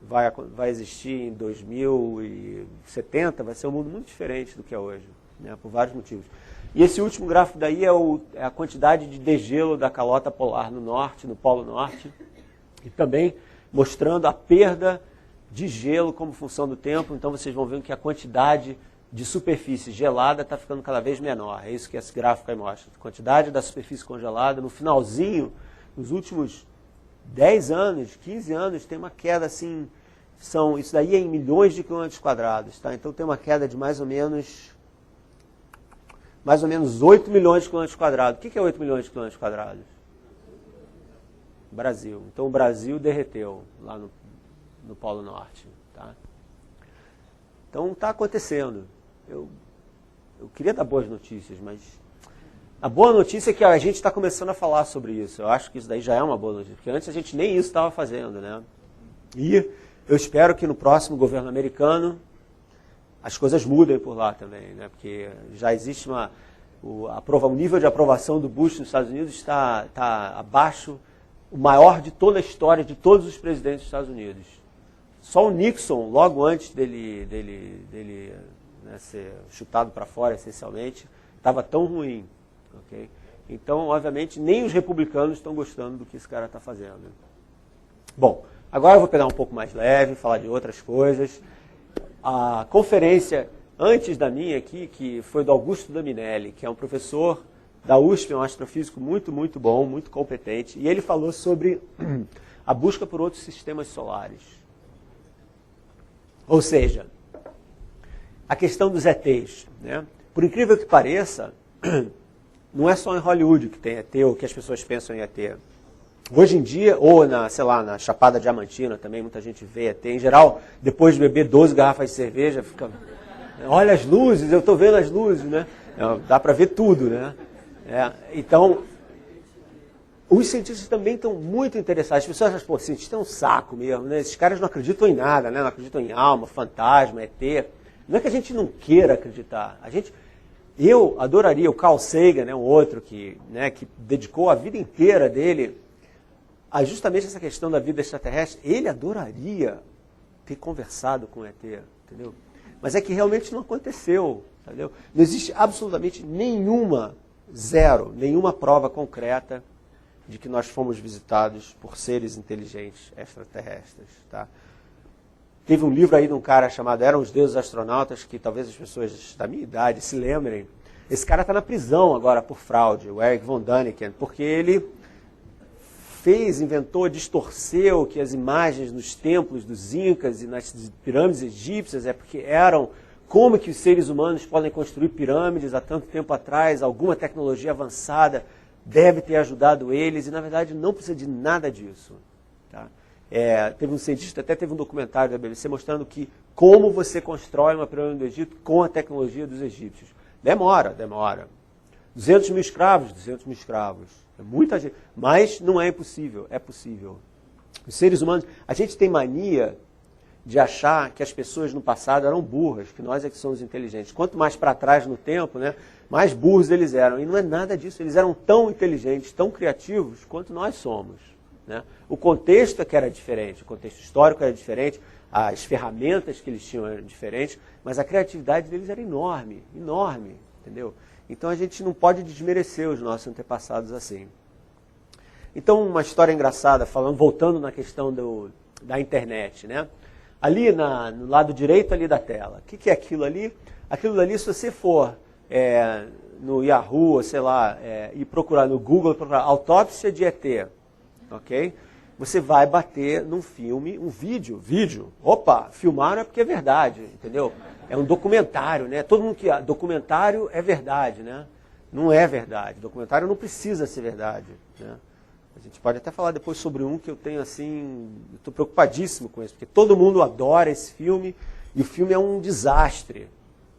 [SPEAKER 1] vai existir em 2070 vai ser um mundo muito diferente do que é hoje, né? Por vários motivos. E esse último gráfico daí é a quantidade de degelo da calota polar no norte, no Polo Norte, e também mostrando a perda de gelo como função do tempo. Então, vocês vão ver que a quantidade de superfície gelada está ficando cada vez menor. É isso que esse gráfico aí mostra. A quantidade da superfície congelada, no finalzinho, nos últimos 10 anos, 15 anos, tem uma queda assim, isso daí é em milhões de quilômetros quadrados. Tá? Então tem uma queda de mais ou menos 8 milhões de quilômetros quadrados. O que é 8 milhões de quilômetros quadrados? Brasil. Então o Brasil derreteu lá no Polo Norte. Tá? Então está acontecendo. Eu queria dar boas notícias, mas a boa notícia é que a gente está começando a falar sobre isso. Eu acho que isso daí já é uma boa notícia, porque antes a gente nem isso estava fazendo, né? E eu espero que no próximo governo americano as coisas mudem por lá também, né? Porque já existe o nível de aprovação do Bush nos Estados Unidos está abaixo, o maior de toda a história de todos os presidentes dos Estados Unidos. Só o Nixon, logo antes dele né, ser chutado para fora, essencialmente, estava tão ruim. Okay? Então, obviamente, nem os republicanos estão gostando do que esse cara está fazendo. Bom, Agora eu vou pegar um pouco mais leve, falar de outras coisas. A conferência antes da minha aqui, que foi do Augusto Daminelli, que é um professor da USP, um astrofísico muito, muito bom, muito competente, e ele falou sobre a busca por outros sistemas solares. Ou seja, a questão dos ETs, né? Por incrível que pareça, não é só em Hollywood que tem ET ou que as pessoas pensam em ET. Hoje em dia, ou sei lá, na Chapada Diamantina também, muita gente vê ET. Em geral, depois de beber 12 garrafas de cerveja, fica... Olha as luzes, eu estou vendo as luzes, né? Dá para ver tudo, né? Então, os cientistas também estão muito interessados. As pessoas acham, pô, cientista é um saco mesmo, né? Esses caras não acreditam em nada, né? Não acreditam em alma, fantasma, ET. Não é que a gente não queira acreditar. Eu adoraria, o Carl Sagan, né, um outro que dedicou a vida inteira dele a justamente essa questão da vida extraterrestre. Ele adoraria ter conversado com o ET, entendeu? Mas é que realmente não aconteceu, entendeu? Não existe absolutamente nenhuma prova concreta de que nós fomos visitados por seres inteligentes extraterrestres, tá? Teve um livro aí de um cara chamado Eram os Deuses Astronautas, que talvez as pessoas da minha idade se lembrem. Esse cara está na prisão agora por fraude, o Eric von Däniken, porque ele inventou, distorceu que as imagens nos templos dos Incas e nas pirâmides egípcias como que os seres humanos podem construir pirâmides há tanto tempo atrás, alguma tecnologia avançada deve ter ajudado eles, e na verdade não precisa de nada disso. Tá? Teve um cientista, até teve um documentário da BBC mostrando como você constrói uma pirâmide do Egito com a tecnologia dos egípcios. Demora. 200 mil escravos. É muita gente, mas não é impossível, é possível. Os seres humanos, a gente tem mania de achar que as pessoas no passado eram burras, que nós é que somos inteligentes. Quanto mais para trás no tempo, né, mais burros eles eram. E não é nada disso, eles eram tão inteligentes, tão criativos quanto nós somos. Né? O contexto é que era diferente, o contexto histórico era diferente, as ferramentas que eles tinham eram diferentes, mas a criatividade deles era enorme, entendeu? Então a gente não pode desmerecer os nossos antepassados assim. Então uma história engraçada, voltando na questão da internet, né? Ali no lado direito ali da tela, o que é aquilo ali? Aquilo ali, se você for no Yahoo, sei lá, e procurar no Google, procurar autópsia de ET, ok? Você vai bater num filme, um vídeo. Opa, filmaram é porque é verdade, entendeu? É um documentário, né? Todo mundo que documentário é verdade, né? Não é verdade. Documentário não precisa ser verdade, né? A gente pode até falar depois sobre um que eu tenho assim, estou preocupadíssimo com isso, porque todo mundo adora esse filme e o filme é um desastre.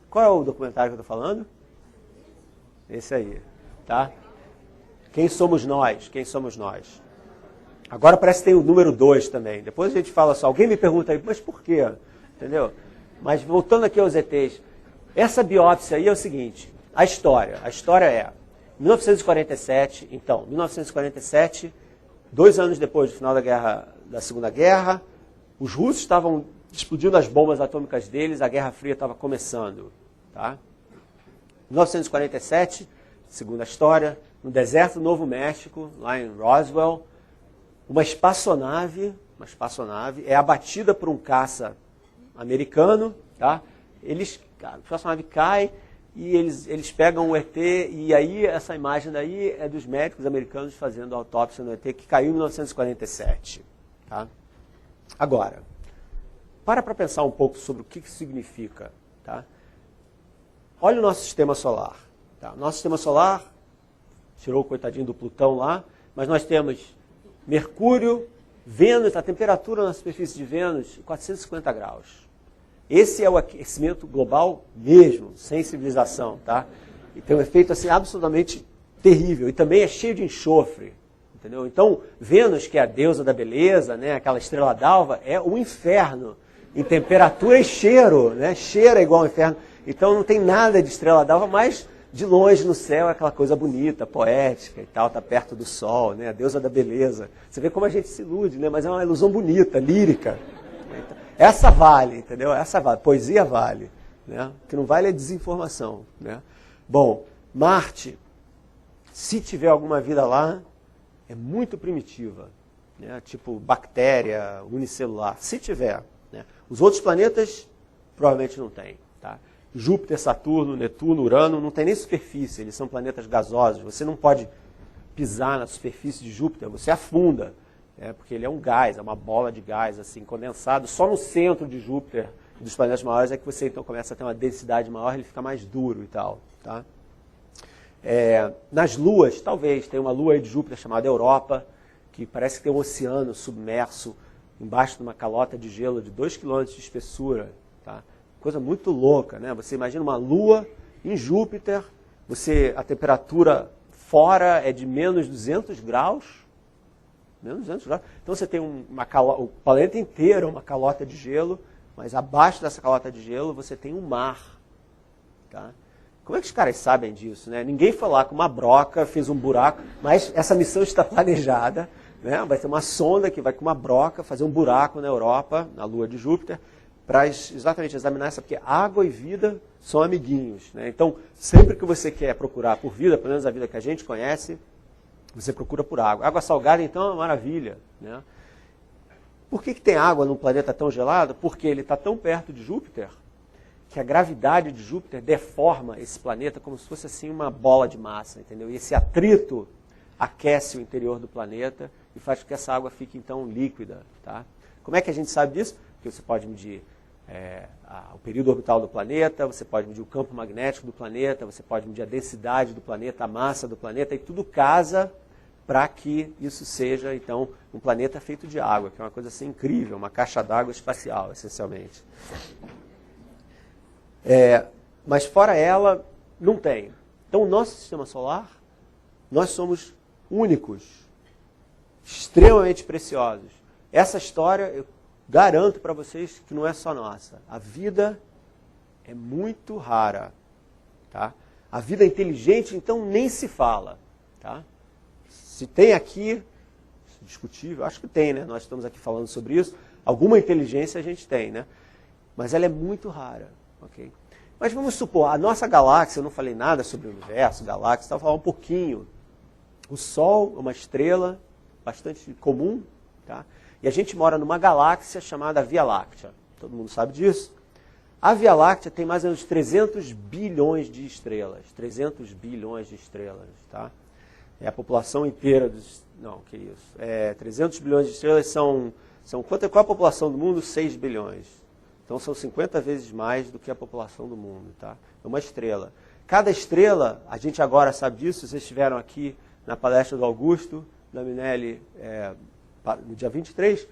[SPEAKER 1] Qual é o documentário que eu estou falando? Esse aí, tá? Quem somos nós? Agora parece que tem o número 2 também. Depois a gente fala só. Alguém me pergunta aí, mas por quê? Entendeu? Mas voltando aqui aos ETs, essa biópsia aí é o seguinte, a história é, 1947, 2 anos depois do final da Segunda Guerra, os russos estavam explodindo as bombas atômicas deles, a Guerra Fria estava começando. Tá? 1947, segundo a história, no deserto do Novo México, lá em Roswell, uma espaçonave é abatida por um caça americano, tá? A espaçonave cai e eles pegam o ET, e aí essa imagem daí é dos médicos americanos fazendo a autópsia no ET, que caiu em 1947. Tá? Agora, para pensar um pouco sobre o que isso significa. Tá? Olha o nosso sistema solar. Tá? Nosso sistema solar, tirou o coitadinho do Plutão lá, mas nós temos Mercúrio, Vênus, a temperatura na superfície de Vênus, 450 graus. Esse é o aquecimento global mesmo, sem civilização, tá? E tem um efeito assim absolutamente terrível. E também é cheio de enxofre, entendeu? Então, Vênus, que é a deusa da beleza, né, aquela estrela d'alva, é o inferno em temperatura e cheiro, né? Cheira igual ao inferno. Então não tem nada de estrela d'alva, mas de longe no céu é aquela coisa bonita, poética e tal, tá perto do sol, né? A deusa da beleza. Você vê como a gente se ilude, né? Mas é uma ilusão bonita, lírica. Essa vale, entendeu? Essa vale, poesia vale, né? O que não vale é desinformação, né? Bom, Marte, se tiver alguma vida lá, é muito primitiva, né, tipo bactéria, unicelular, se tiver. Né? Os outros planetas provavelmente não tem. Tá? Júpiter, Saturno, Netuno, Urano não tem nem superfície, eles são planetas gasosos. Você não pode pisar na superfície de Júpiter, você afunda, porque ele é um gás, é uma bola de gás assim condensado. Só no centro de Júpiter, dos planetas maiores, é que você então começa a ter uma densidade maior, ele fica mais duro e tal. Tá? Nas luas, talvez, tem uma lua aí de Júpiter chamada Europa, que parece que tem um oceano submerso embaixo de uma calota de gelo de 2 km de espessura. Tá? Coisa muito louca, né? Você imagina uma lua em Júpiter, a temperatura fora é de menos 200 graus. Menos 200 graus. Então você tem o planeta inteiro é uma calota de gelo, mas abaixo dessa calota de gelo você tem um mar. Tá? Como é que os caras sabem disso? Né? Ninguém foi lá com uma broca, fez um buraco, mas essa missão está planejada. Né? Vai ter uma sonda que vai com uma broca fazer um buraco na Europa, na lua de Júpiter, para exatamente examinar essa, porque água e vida são amiguinhos. Né? Então, sempre que você quer procurar por vida, pelo menos a vida que a gente conhece, você procura por água. Água salgada, então, é uma maravilha. Né? Por que tem água num planeta tão gelado? Porque ele está tão perto de Júpiter que a gravidade de Júpiter deforma esse planeta como se fosse assim uma bola de massa, entendeu? E esse atrito aquece o interior do planeta e faz com que essa água fique, então, líquida. Tá? Como é que a gente sabe disso? Porque você pode medir o período orbital do planeta, você pode medir o campo magnético do planeta, você pode medir a densidade do planeta, a massa do planeta, e tudo casa para que isso seja, então, um planeta feito de água, que é uma coisa assim incrível, uma caixa d'água espacial, essencialmente. Mas fora ela, não tem. Então, o nosso sistema solar, nós somos únicos, extremamente preciosos. Essa história, eu garanto para vocês que não é só nossa. A vida é muito rara. Tá? A vida inteligente, então, nem se fala. Tá? Se tem aqui, discutível, acho que tem, né? Nós estamos aqui falando sobre isso. Alguma inteligência a gente tem, né? Mas ela é muito rara. Okay? Mas vamos supor, a nossa galáxia, eu não falei nada sobre o universo, galáxia, estava falando um pouquinho. O Sol é uma estrela bastante comum, tá? E a gente mora numa galáxia chamada Via Láctea. Todo mundo sabe disso? A Via Láctea tem mais ou menos 300 bilhões de estrelas. 300 bilhões de estrelas, tá? É a população inteira dos... Não, que isso. 300 bilhões de estrelas são qual a população do mundo? 6 bilhões. Então são 50 vezes mais do que a população do mundo, tá? É uma estrela. Cada estrela, a gente agora sabe disso, vocês estiveram aqui na palestra do Augusto, da Minelli, no dia 23,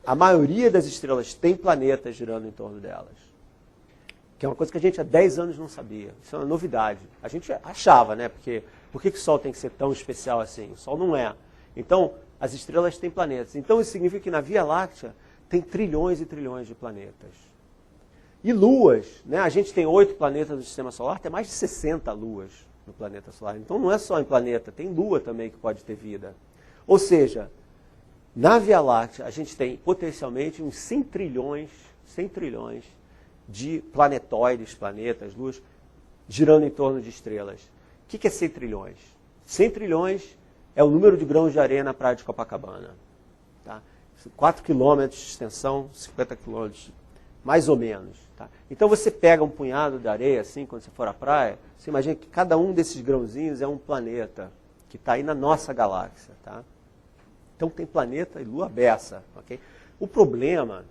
[SPEAKER 1] a maioria das estrelas tem planetas girando em torno delas. Que é uma coisa que a gente há 10 anos não sabia. Isso é uma novidade. A gente achava, né? Porque por que o Sol tem que ser tão especial assim? O Sol não é. Então, as estrelas têm planetas. Então, isso significa que na Via Láctea tem trilhões e trilhões de planetas. E luas, né? A gente tem 8 planetas no Sistema Solar, tem mais de 60 luas no planeta solar. Então, não é só em planeta, tem lua também que pode ter vida. Ou seja, na Via Láctea, a gente tem potencialmente uns 100 trilhões de planetoides, planetas, luas, girando em torno de estrelas. O que é 100 trilhões? 100 trilhões é o número de grãos de areia na praia de Copacabana. Tá? 4 quilômetros de extensão, 50 quilômetros, mais ou menos. Tá? Então você pega um punhado de areia, assim, quando você for à praia, você imagina que cada um desses grãozinhos é um planeta que está aí na nossa galáxia. Tá? Então tem planeta e lua beça. Okay? O problema,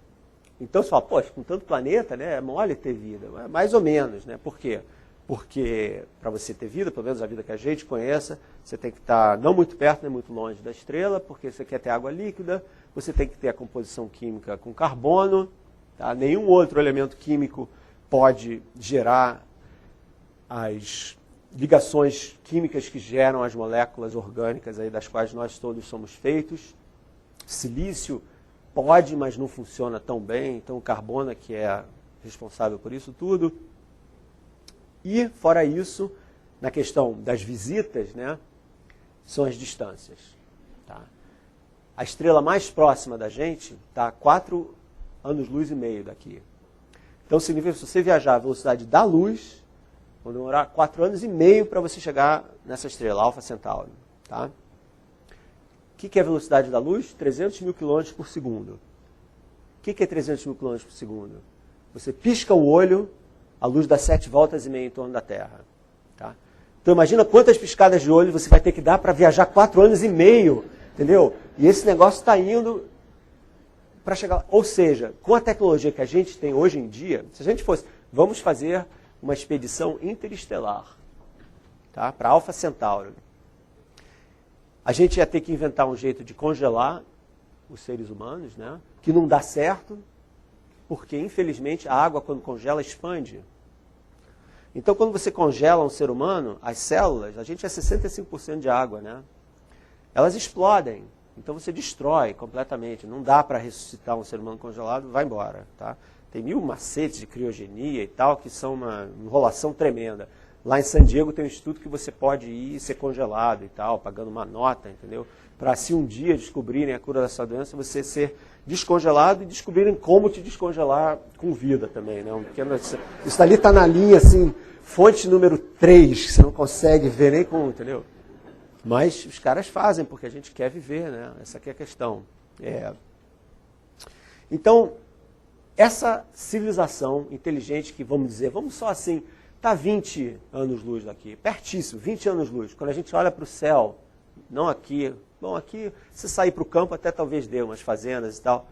[SPEAKER 1] então você fala, poxa, com tanto planeta, né, é mole ter vida. Mais ou menos, né? Por quê? Porque para você ter vida, pelo menos a vida que a gente conheça, você tem que estar não muito perto nem muito longe da estrela, porque você quer ter água líquida, você tem que ter a composição química com carbono, tá? Nenhum outro elemento químico pode gerar as ligações químicas que geram as moléculas orgânicas aí das quais nós todos somos feitos. Silício pode, mas não funciona tão bem, então o carbono é que é responsável por isso tudo. E, fora isso, na questão das visitas, né, são as distâncias. Tá? A estrela mais próxima da gente está a 4 anos-luz e meio daqui. Então, significa que se você viajar à velocidade da luz, vai demorar 4 anos e meio para você chegar nessa estrela, Alpha Centauri. Tá? O que é a velocidade da luz? 300 mil quilômetros por segundo. O que é 300 mil quilômetros por segundo? Você pisca o olho, a luz dá 7 voltas e meia em torno da Terra. Tá? Então imagina quantas piscadas de olho você vai ter que dar para viajar 4 anos e meio, entendeu? E esse negócio está indo para chegar lá. Ou seja, com a tecnologia que a gente tem hoje em dia, se a gente fosse, vamos fazer uma expedição interestelar, tá? Para Alpha Centauri. A gente ia ter que inventar um jeito de congelar os seres humanos, né? Que não dá certo, porque infelizmente a água quando congela expande. Então quando você congela um ser humano, as células, a gente é 65% de água, né? Elas explodem. Então você destrói completamente. Não dá para ressuscitar um ser humano congelado, vai embora. Tá? Tem 1000 macetes de criogenia e tal, que são uma enrolação tremenda. Lá em San Diego tem um instituto que você pode ir e ser congelado e tal, pagando uma nota, entendeu? Para se um dia descobrirem a cura dessa doença, você ser descongelado e descobrirem como te descongelar com vida também. Né? Isso dali está na linha, assim, fonte número 3, que você não consegue ver nem com, entendeu? Mas os caras fazem, porque a gente quer viver, né? Essa aqui é a questão. Então, essa civilização inteligente que, vamos dizer, vamos só assim, está 20 anos-luz daqui, pertíssimo, 20 anos-luz. Quando a gente olha para o céu, não aqui, bom, aqui, se sair para o campo até talvez dê umas fazendas e tal,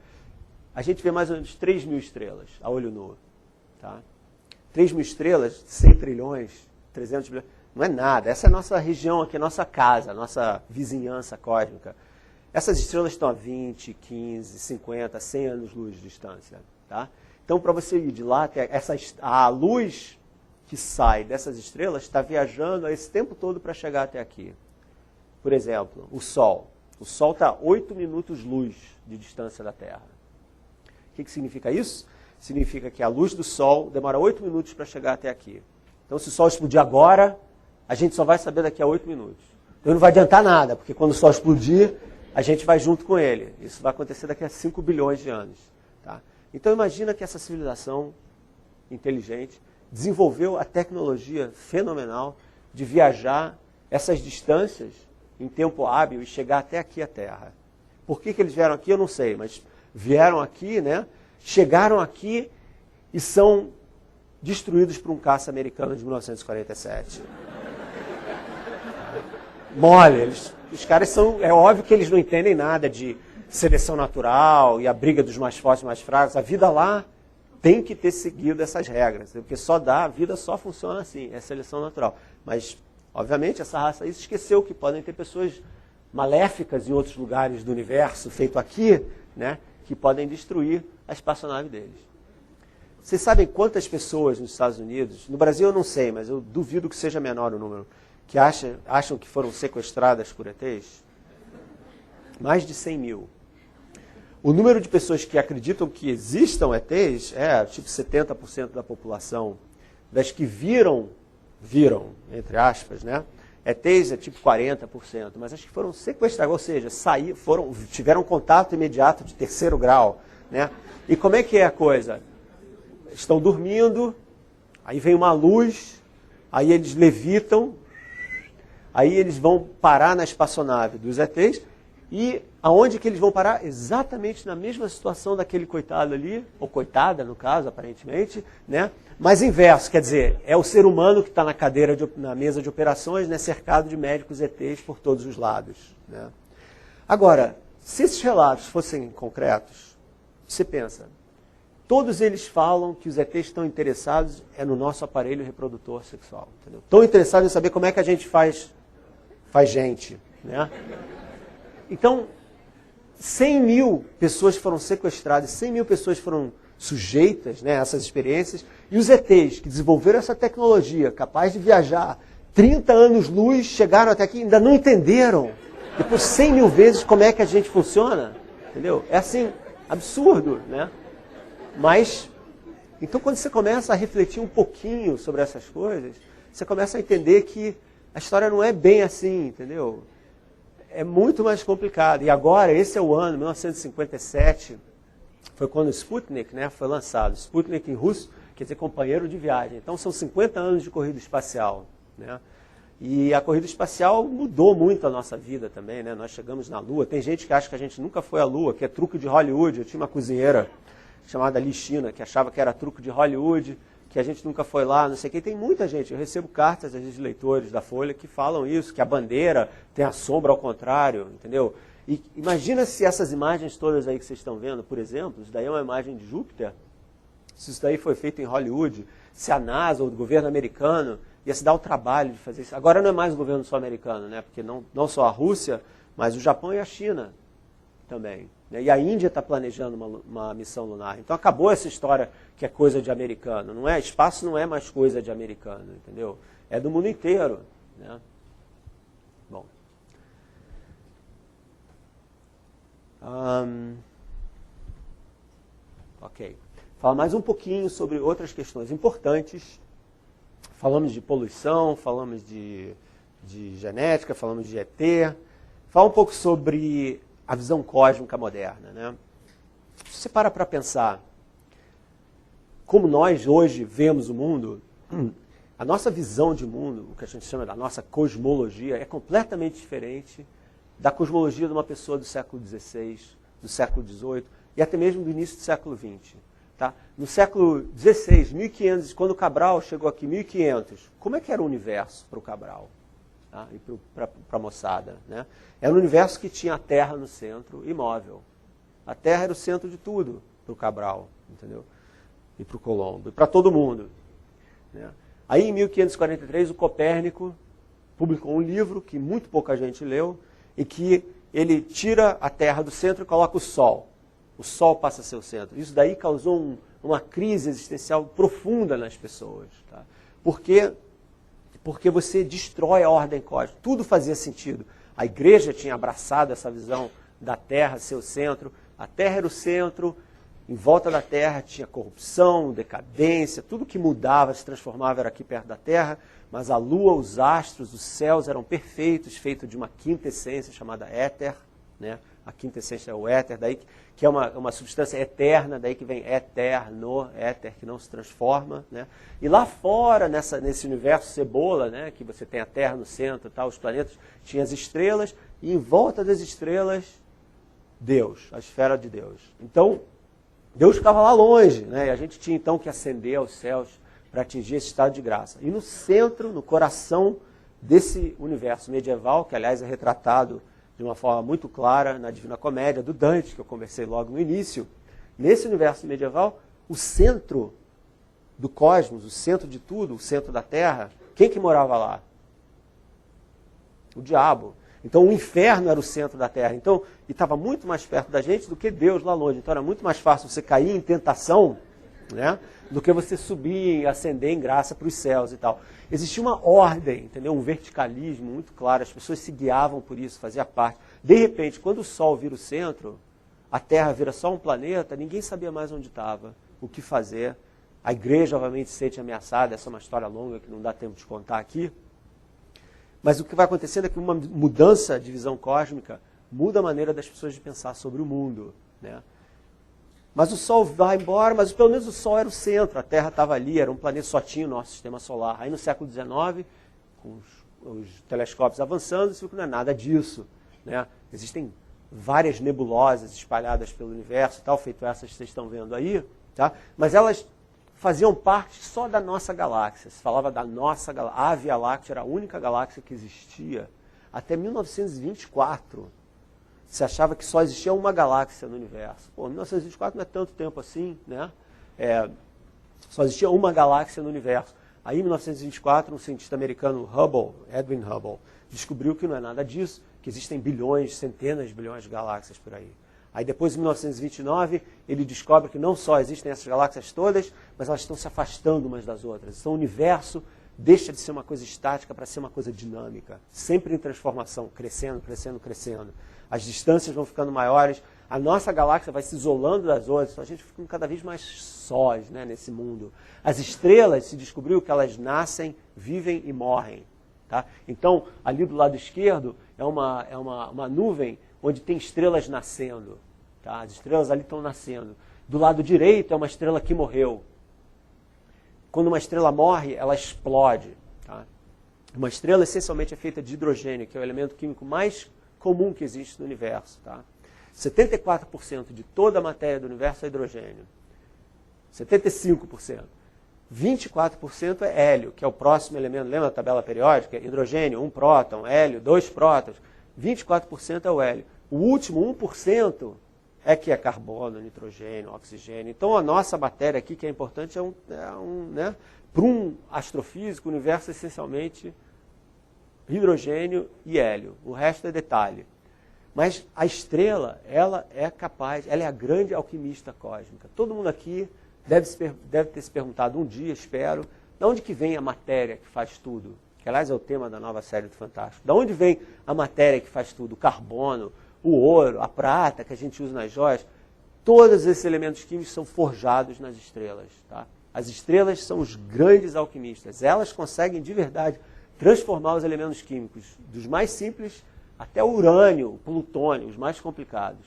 [SPEAKER 1] a gente vê mais ou menos 3 mil estrelas a olho nu. Tá? 3 mil estrelas, 100 trilhões, 300 bilhões... Não é nada, essa é a nossa região aqui, a nossa casa, a nossa vizinhança cósmica. Essas estrelas estão a 20, 15, 50, 100 anos-luz de distância. Tá? Então, para você ir de lá, a luz que sai dessas estrelas está viajando esse tempo todo para chegar até aqui. Por exemplo, o Sol. O Sol está a 8 minutos-luz de distância da Terra. O que significa isso? Significa que a luz do Sol demora 8 minutos para chegar até aqui. Então, se o Sol explodir agora, a gente só vai saber daqui a 8 minutos. Então não vai adiantar nada, porque quando o Sol explodir, a gente vai junto com ele. Isso vai acontecer daqui a 5 bilhões de anos. Tá? Então imagina que essa civilização inteligente desenvolveu a tecnologia fenomenal de viajar essas distâncias em tempo hábil e chegar até aqui à Terra. Por que eles vieram aqui, eu não sei, mas vieram aqui, né? Chegaram aqui e são destruídos por um caça americano de 1947. Mole, os caras são... É óbvio que eles não entendem nada de seleção natural e a briga dos mais fortes e mais fracos. A vida lá tem que ter seguido essas regras, porque a vida só funciona assim, é seleção natural. Mas, obviamente, essa raça aí se esqueceu que podem ter pessoas maléficas em outros lugares do universo, feito aqui, né, que podem destruir a espaçonave deles. Vocês sabem quantas pessoas nos Estados Unidos, no Brasil eu não sei, mas eu duvido que seja menor o número, que acham que foram sequestradas por ETs? Mais de 100 mil. O número de pessoas que acreditam que existam ETs é tipo 70% da população. Das que viram, entre aspas, né? ETs é tipo 40%, mas acho que foram sequestradas, ou seja, tiveram contato imediato de 3º grau. Né? E como é que é a coisa? Estão dormindo, aí vem uma luz, aí eles levitam, aí eles vão parar na espaçonave dos ETs, e aonde que eles vão parar? Exatamente na mesma situação daquele coitado ali, ou coitada no caso, aparentemente, né? Mas inverso, quer dizer, é o ser humano que está na mesa de operações, né, cercado de médicos ETs por todos os lados. Né? Agora, se esses relatos fossem concretos, você pensa, todos eles falam que os ETs estão interessados no nosso aparelho reprodutor sexual. Entendeu? Estão interessados em saber como é que a gente faz gente. Né? Então, 100 mil pessoas foram sequestradas, 100 mil pessoas foram sujeitas, né, a essas experiências, e os ETs que desenvolveram essa tecnologia, capaz de viajar 30 anos-luz, chegaram até aqui e ainda não entenderam, depois 100 mil vezes, como é que a gente funciona. Entendeu? É assim, absurdo, né? Mas, então quando você começa a refletir um pouquinho sobre essas coisas, você começa a entender que a história não é bem assim, entendeu? É muito mais complicado. E agora, esse é o ano, 1957, foi quando o Sputnik, né, foi lançado. Sputnik em russo quer dizer companheiro de viagem. Então são 50 anos de corrida espacial. Né? E a corrida espacial mudou muito a nossa vida também, né? Nós chegamos na Lua. Tem gente que acha que a gente nunca foi à Lua, que é truque de Hollywood. Eu tinha uma cozinheira chamada Li China, que achava que era truque de Hollywood, que a gente nunca foi lá, não sei o quê. Tem muita gente, eu recebo cartas, às vezes, de leitores da Folha que falam isso, que a bandeira tem a sombra ao contrário, entendeu? E imagina se essas imagens todas aí que vocês estão vendo, por exemplo, isso daí é uma imagem de Júpiter, se isso daí foi feito em Hollywood, se a NASA ou o governo americano ia se dar o trabalho de fazer isso. Agora não é mais o governo só americano, né? Porque não só a Rússia, mas o Japão e a China também. Né? E a Índia está planejando uma missão lunar. Então acabou essa história que é coisa de americano. Não é? Espaço não é mais coisa de americano, entendeu? É do mundo inteiro. Né? Bom. Ok. Falar mais um pouquinho sobre outras questões importantes. Falamos de poluição, falamos de genética, falamos de ET. Fala um pouco sobre a visão cósmica moderna. Né? Se você para pensar como nós hoje vemos o mundo, a nossa visão de mundo, o que a gente chama da nossa cosmologia, é completamente diferente da cosmologia de uma pessoa do século XVI, do século XVIII e até mesmo do início do século XX. Tá? No século XVI, 1500, quando o Cabral chegou aqui, 1500, como é que era o universo para o Cabral? Tá? E para a moçada? Né? Era um universo que tinha a Terra no centro, imóvel. A Terra era o centro de tudo para o Cabral, entendeu? E para o Colombo, e para todo mundo. Né? Aí, em 1543, o Copérnico publicou um livro que muito pouca gente leu, e que ele tira a Terra do centro e coloca o Sol. O Sol passa a ser o centro. Isso daí causou uma crise existencial profunda nas pessoas. Tá? Porque você destrói a ordem cósmica. Tudo fazia sentido. A igreja tinha abraçado essa visão da Terra ser o centro. A Terra era o centro. Em volta da Terra tinha corrupção, decadência. Tudo que mudava, se transformava, era aqui perto da Terra. Mas a Lua, os astros, os céus eram perfeitos, feitos de uma quinta essência chamada éter. Né? A quinta essência é o éter, daí que é uma substância eterna, daí que vem eterno, éter, que não se transforma. Né? E lá fora, nesse universo cebola, né, que você tem a Terra no centro, tal, os planetas, tinha as estrelas, e em volta das estrelas, Deus, a esfera de Deus. Então, Deus ficava lá longe, né? E a gente tinha então que ascender aos céus para atingir esse estado de graça. E no centro, no coração desse universo medieval, que aliás é retratado de uma forma muito clara na Divina Comédia, do Dante, que eu conversei logo no início. Nesse universo medieval, o centro do cosmos, o centro de tudo, o centro da Terra, quem que morava lá? O diabo. Então o inferno era o centro da Terra. Então, e estava muito mais perto da gente do que Deus lá longe. Então era muito mais fácil você cair em tentação, né, do que você subir e ascender em graça para os céus e tal. Existia uma ordem, entendeu? Um verticalismo muito claro, as pessoas se guiavam por isso, fazia parte. De repente, quando o Sol vira o centro, a Terra vira só um planeta, ninguém sabia mais onde estava, o que fazer. A igreja, obviamente, se sente ameaçada, essa é uma história longa que não dá tempo de contar aqui. Mas o que vai acontecendo é que uma mudança de visão cósmica muda a maneira das pessoas de pensar sobre o mundo, né? Mas o Sol vai embora, mas pelo menos o Sol era o centro, a Terra estava ali, era um planeta, só tinha o nosso sistema solar. Aí no século XIX, com os telescópios avançando, você viu que não é nada disso. Né? Existem várias nebulosas espalhadas pelo universo, tal, feito essas que vocês estão vendo aí, tá? Mas elas faziam parte só da nossa galáxia. Se falava da nossa galáxia. A Via Láctea era a única galáxia que existia até 1924. Se achava que só existia uma galáxia no universo. Pô, 1924 não é tanto tempo assim, né? Só existia uma galáxia no universo. Aí, em 1924, um cientista americano, Edwin Hubble, descobriu que não é nada disso, que existem bilhões, centenas de bilhões de galáxias por aí. Aí, depois, em 1929, ele descobre que não só existem essas galáxias todas, mas elas estão se afastando umas das outras. Então, o universo deixa de ser uma coisa estática para ser uma coisa dinâmica, sempre em transformação, crescendo, crescendo, crescendo. As distâncias vão ficando maiores, a nossa galáxia vai se isolando das outras, então a gente fica cada vez mais sós, né, nesse mundo. As estrelas, se descobriu que elas nascem, vivem e morrem. Tá? Então, ali do lado esquerdo é uma nuvem onde tem estrelas nascendo. Tá? As estrelas ali estão nascendo. Do lado direito é uma estrela que morreu. Quando uma estrela morre, ela explode. Tá? Uma estrela essencialmente é feita de hidrogênio, que é o elemento químico mais comum que existe no universo. Tá? 74% de toda a matéria do universo é hidrogênio. 75%. 24% é hélio, que é o próximo elemento. Lembra da tabela periódica? Hidrogênio, 1 próton, hélio, 2 prótons. 24% é o hélio. O último 1% é que é carbono, nitrogênio, oxigênio. Então a nossa matéria aqui, que é importante, né? Para um astrofísico, o universo é essencialmente hidrogênio e hélio. O resto é detalhe. Mas a estrela, ela é capaz, ela é a grande alquimista cósmica. Todo mundo aqui deve ter se perguntado um dia, espero, de onde que vem a matéria que faz tudo? Que, aliás, é o tema da nova série do Fantástico. De onde vem a matéria que faz tudo? O carbono, o ouro, a prata que a gente usa nas joias. Todos esses elementos químicos são forjados nas estrelas. Tá? As estrelas são os grandes alquimistas. Elas conseguem, de verdade, transformar os elementos químicos dos mais simples até o urânio, o plutônio, os mais complicados.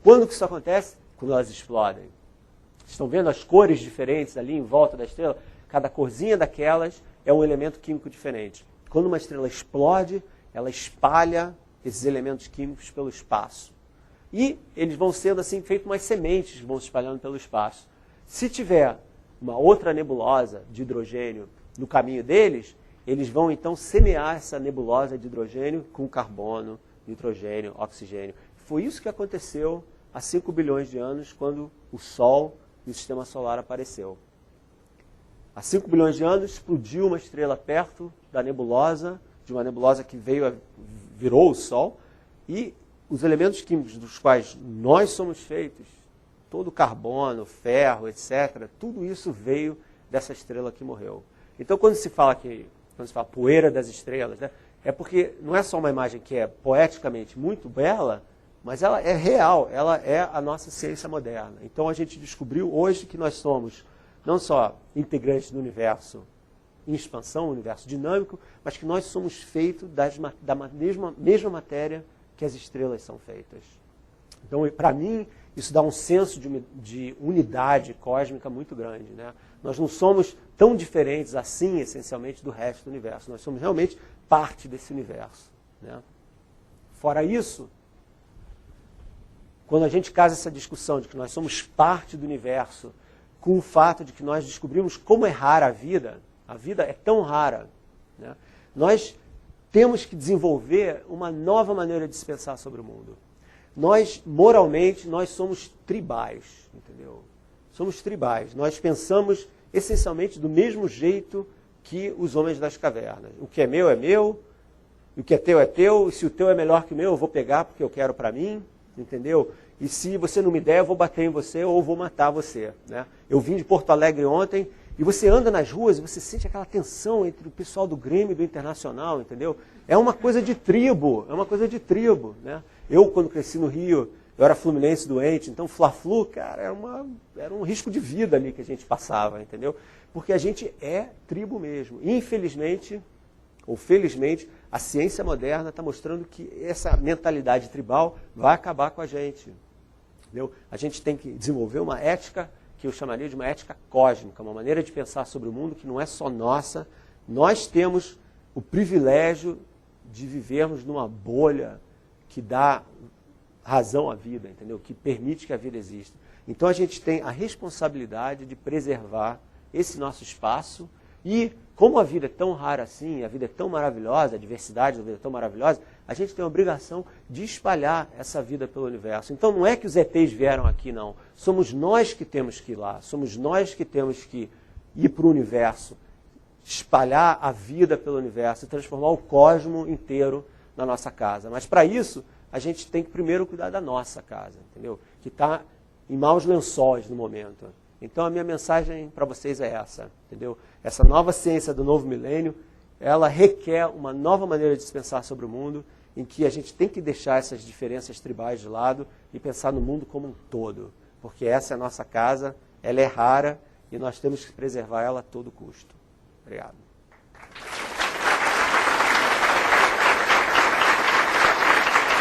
[SPEAKER 1] Quando que isso acontece? Quando elas explodem. Estão vendo as cores diferentes ali em volta da estrela? Cada corzinha daquelas é um elemento químico diferente. Quando uma estrela explode, ela espalha esses elementos químicos pelo espaço. E eles vão sendo assim, feitos umas sementes, vão se espalhando pelo espaço. Se tiver uma outra nebulosa de hidrogênio no caminho deles, eles vão então semear essa nebulosa de hidrogênio com carbono, nitrogênio, oxigênio. Foi isso que aconteceu há 5 bilhões de anos, quando o Sol e o Sistema Solar apareceu. Há 5 bilhões de anos explodiu uma estrela perto da nebulosa, de uma nebulosa que virou o Sol, e os elementos químicos dos quais nós somos feitos, todo o carbono, ferro, etc., tudo isso veio dessa estrela que morreu. Então, quando se fala poeira das estrelas, né, é porque não é só uma imagem que é poeticamente muito bela, mas ela é real, ela é a nossa ciência moderna. Então, a gente descobriu hoje que nós somos não só integrantes do universo em expansão, universo dinâmico, mas que nós somos feitos da mesma matéria que as estrelas são feitas. Então, para mim, isso dá um senso de unidade cósmica muito grande. Né? Nós não somos tão diferentes assim, essencialmente, do resto do universo. Nós somos realmente parte desse universo. Né? Fora isso, quando a gente casa essa discussão de que nós somos parte do universo com o fato de que nós descobrimos como é rara a vida é tão rara, né? Nós temos que desenvolver uma nova maneira de se pensar sobre o mundo. Nós, moralmente, nós somos tribais, entendeu? Somos tribais. Nós pensamos essencialmente do mesmo jeito que os homens das cavernas. O que é meu, o que é teu, e se o teu é melhor que o meu, eu vou pegar porque eu quero para mim, entendeu? E se você não me der, eu vou bater em você ou vou matar você. Né? Eu vim de Porto Alegre ontem e você anda nas ruas e você sente aquela tensão entre o pessoal do Grêmio e do Internacional, entendeu? É uma coisa de tribo, Né? Eu, quando cresci no Rio, eu era fluminense doente, então Fla-Flu, cara, era um risco de vida ali que a gente passava, entendeu? Porque a gente é tribo mesmo. Infelizmente, ou felizmente, a ciência moderna está mostrando que essa mentalidade tribal vai acabar com a gente. Entendeu? A gente tem que desenvolver uma ética que eu chamaria de uma ética cósmica, uma maneira de pensar sobre o mundo que não é só nossa. Nós temos o privilégio de vivermos numa bolha que dá razão à vida, entendeu? Que permite que a vida exista. Então a gente tem a responsabilidade de preservar esse nosso espaço e, como a vida é tão rara assim, a vida é tão maravilhosa, a diversidade da vida é tão maravilhosa, a gente tem a obrigação de espalhar essa vida pelo universo. Então não é que os ETs vieram aqui, não. Somos nós que temos que ir lá, somos nós que temos que ir para o universo, espalhar a vida pelo universo e transformar o cosmo inteiro na nossa casa. Mas para isso, a gente tem que primeiro cuidar da nossa casa, entendeu? Que está em maus lençóis no momento. Então a minha mensagem para vocês é essa, entendeu? Essa nova ciência do novo milênio, ela requer uma nova maneira de se pensar sobre o mundo, em que a gente tem que deixar essas diferenças tribais de lado e pensar no mundo como um todo. Porque essa é a nossa casa, ela é rara e nós temos que preservar ela a todo custo. Obrigado.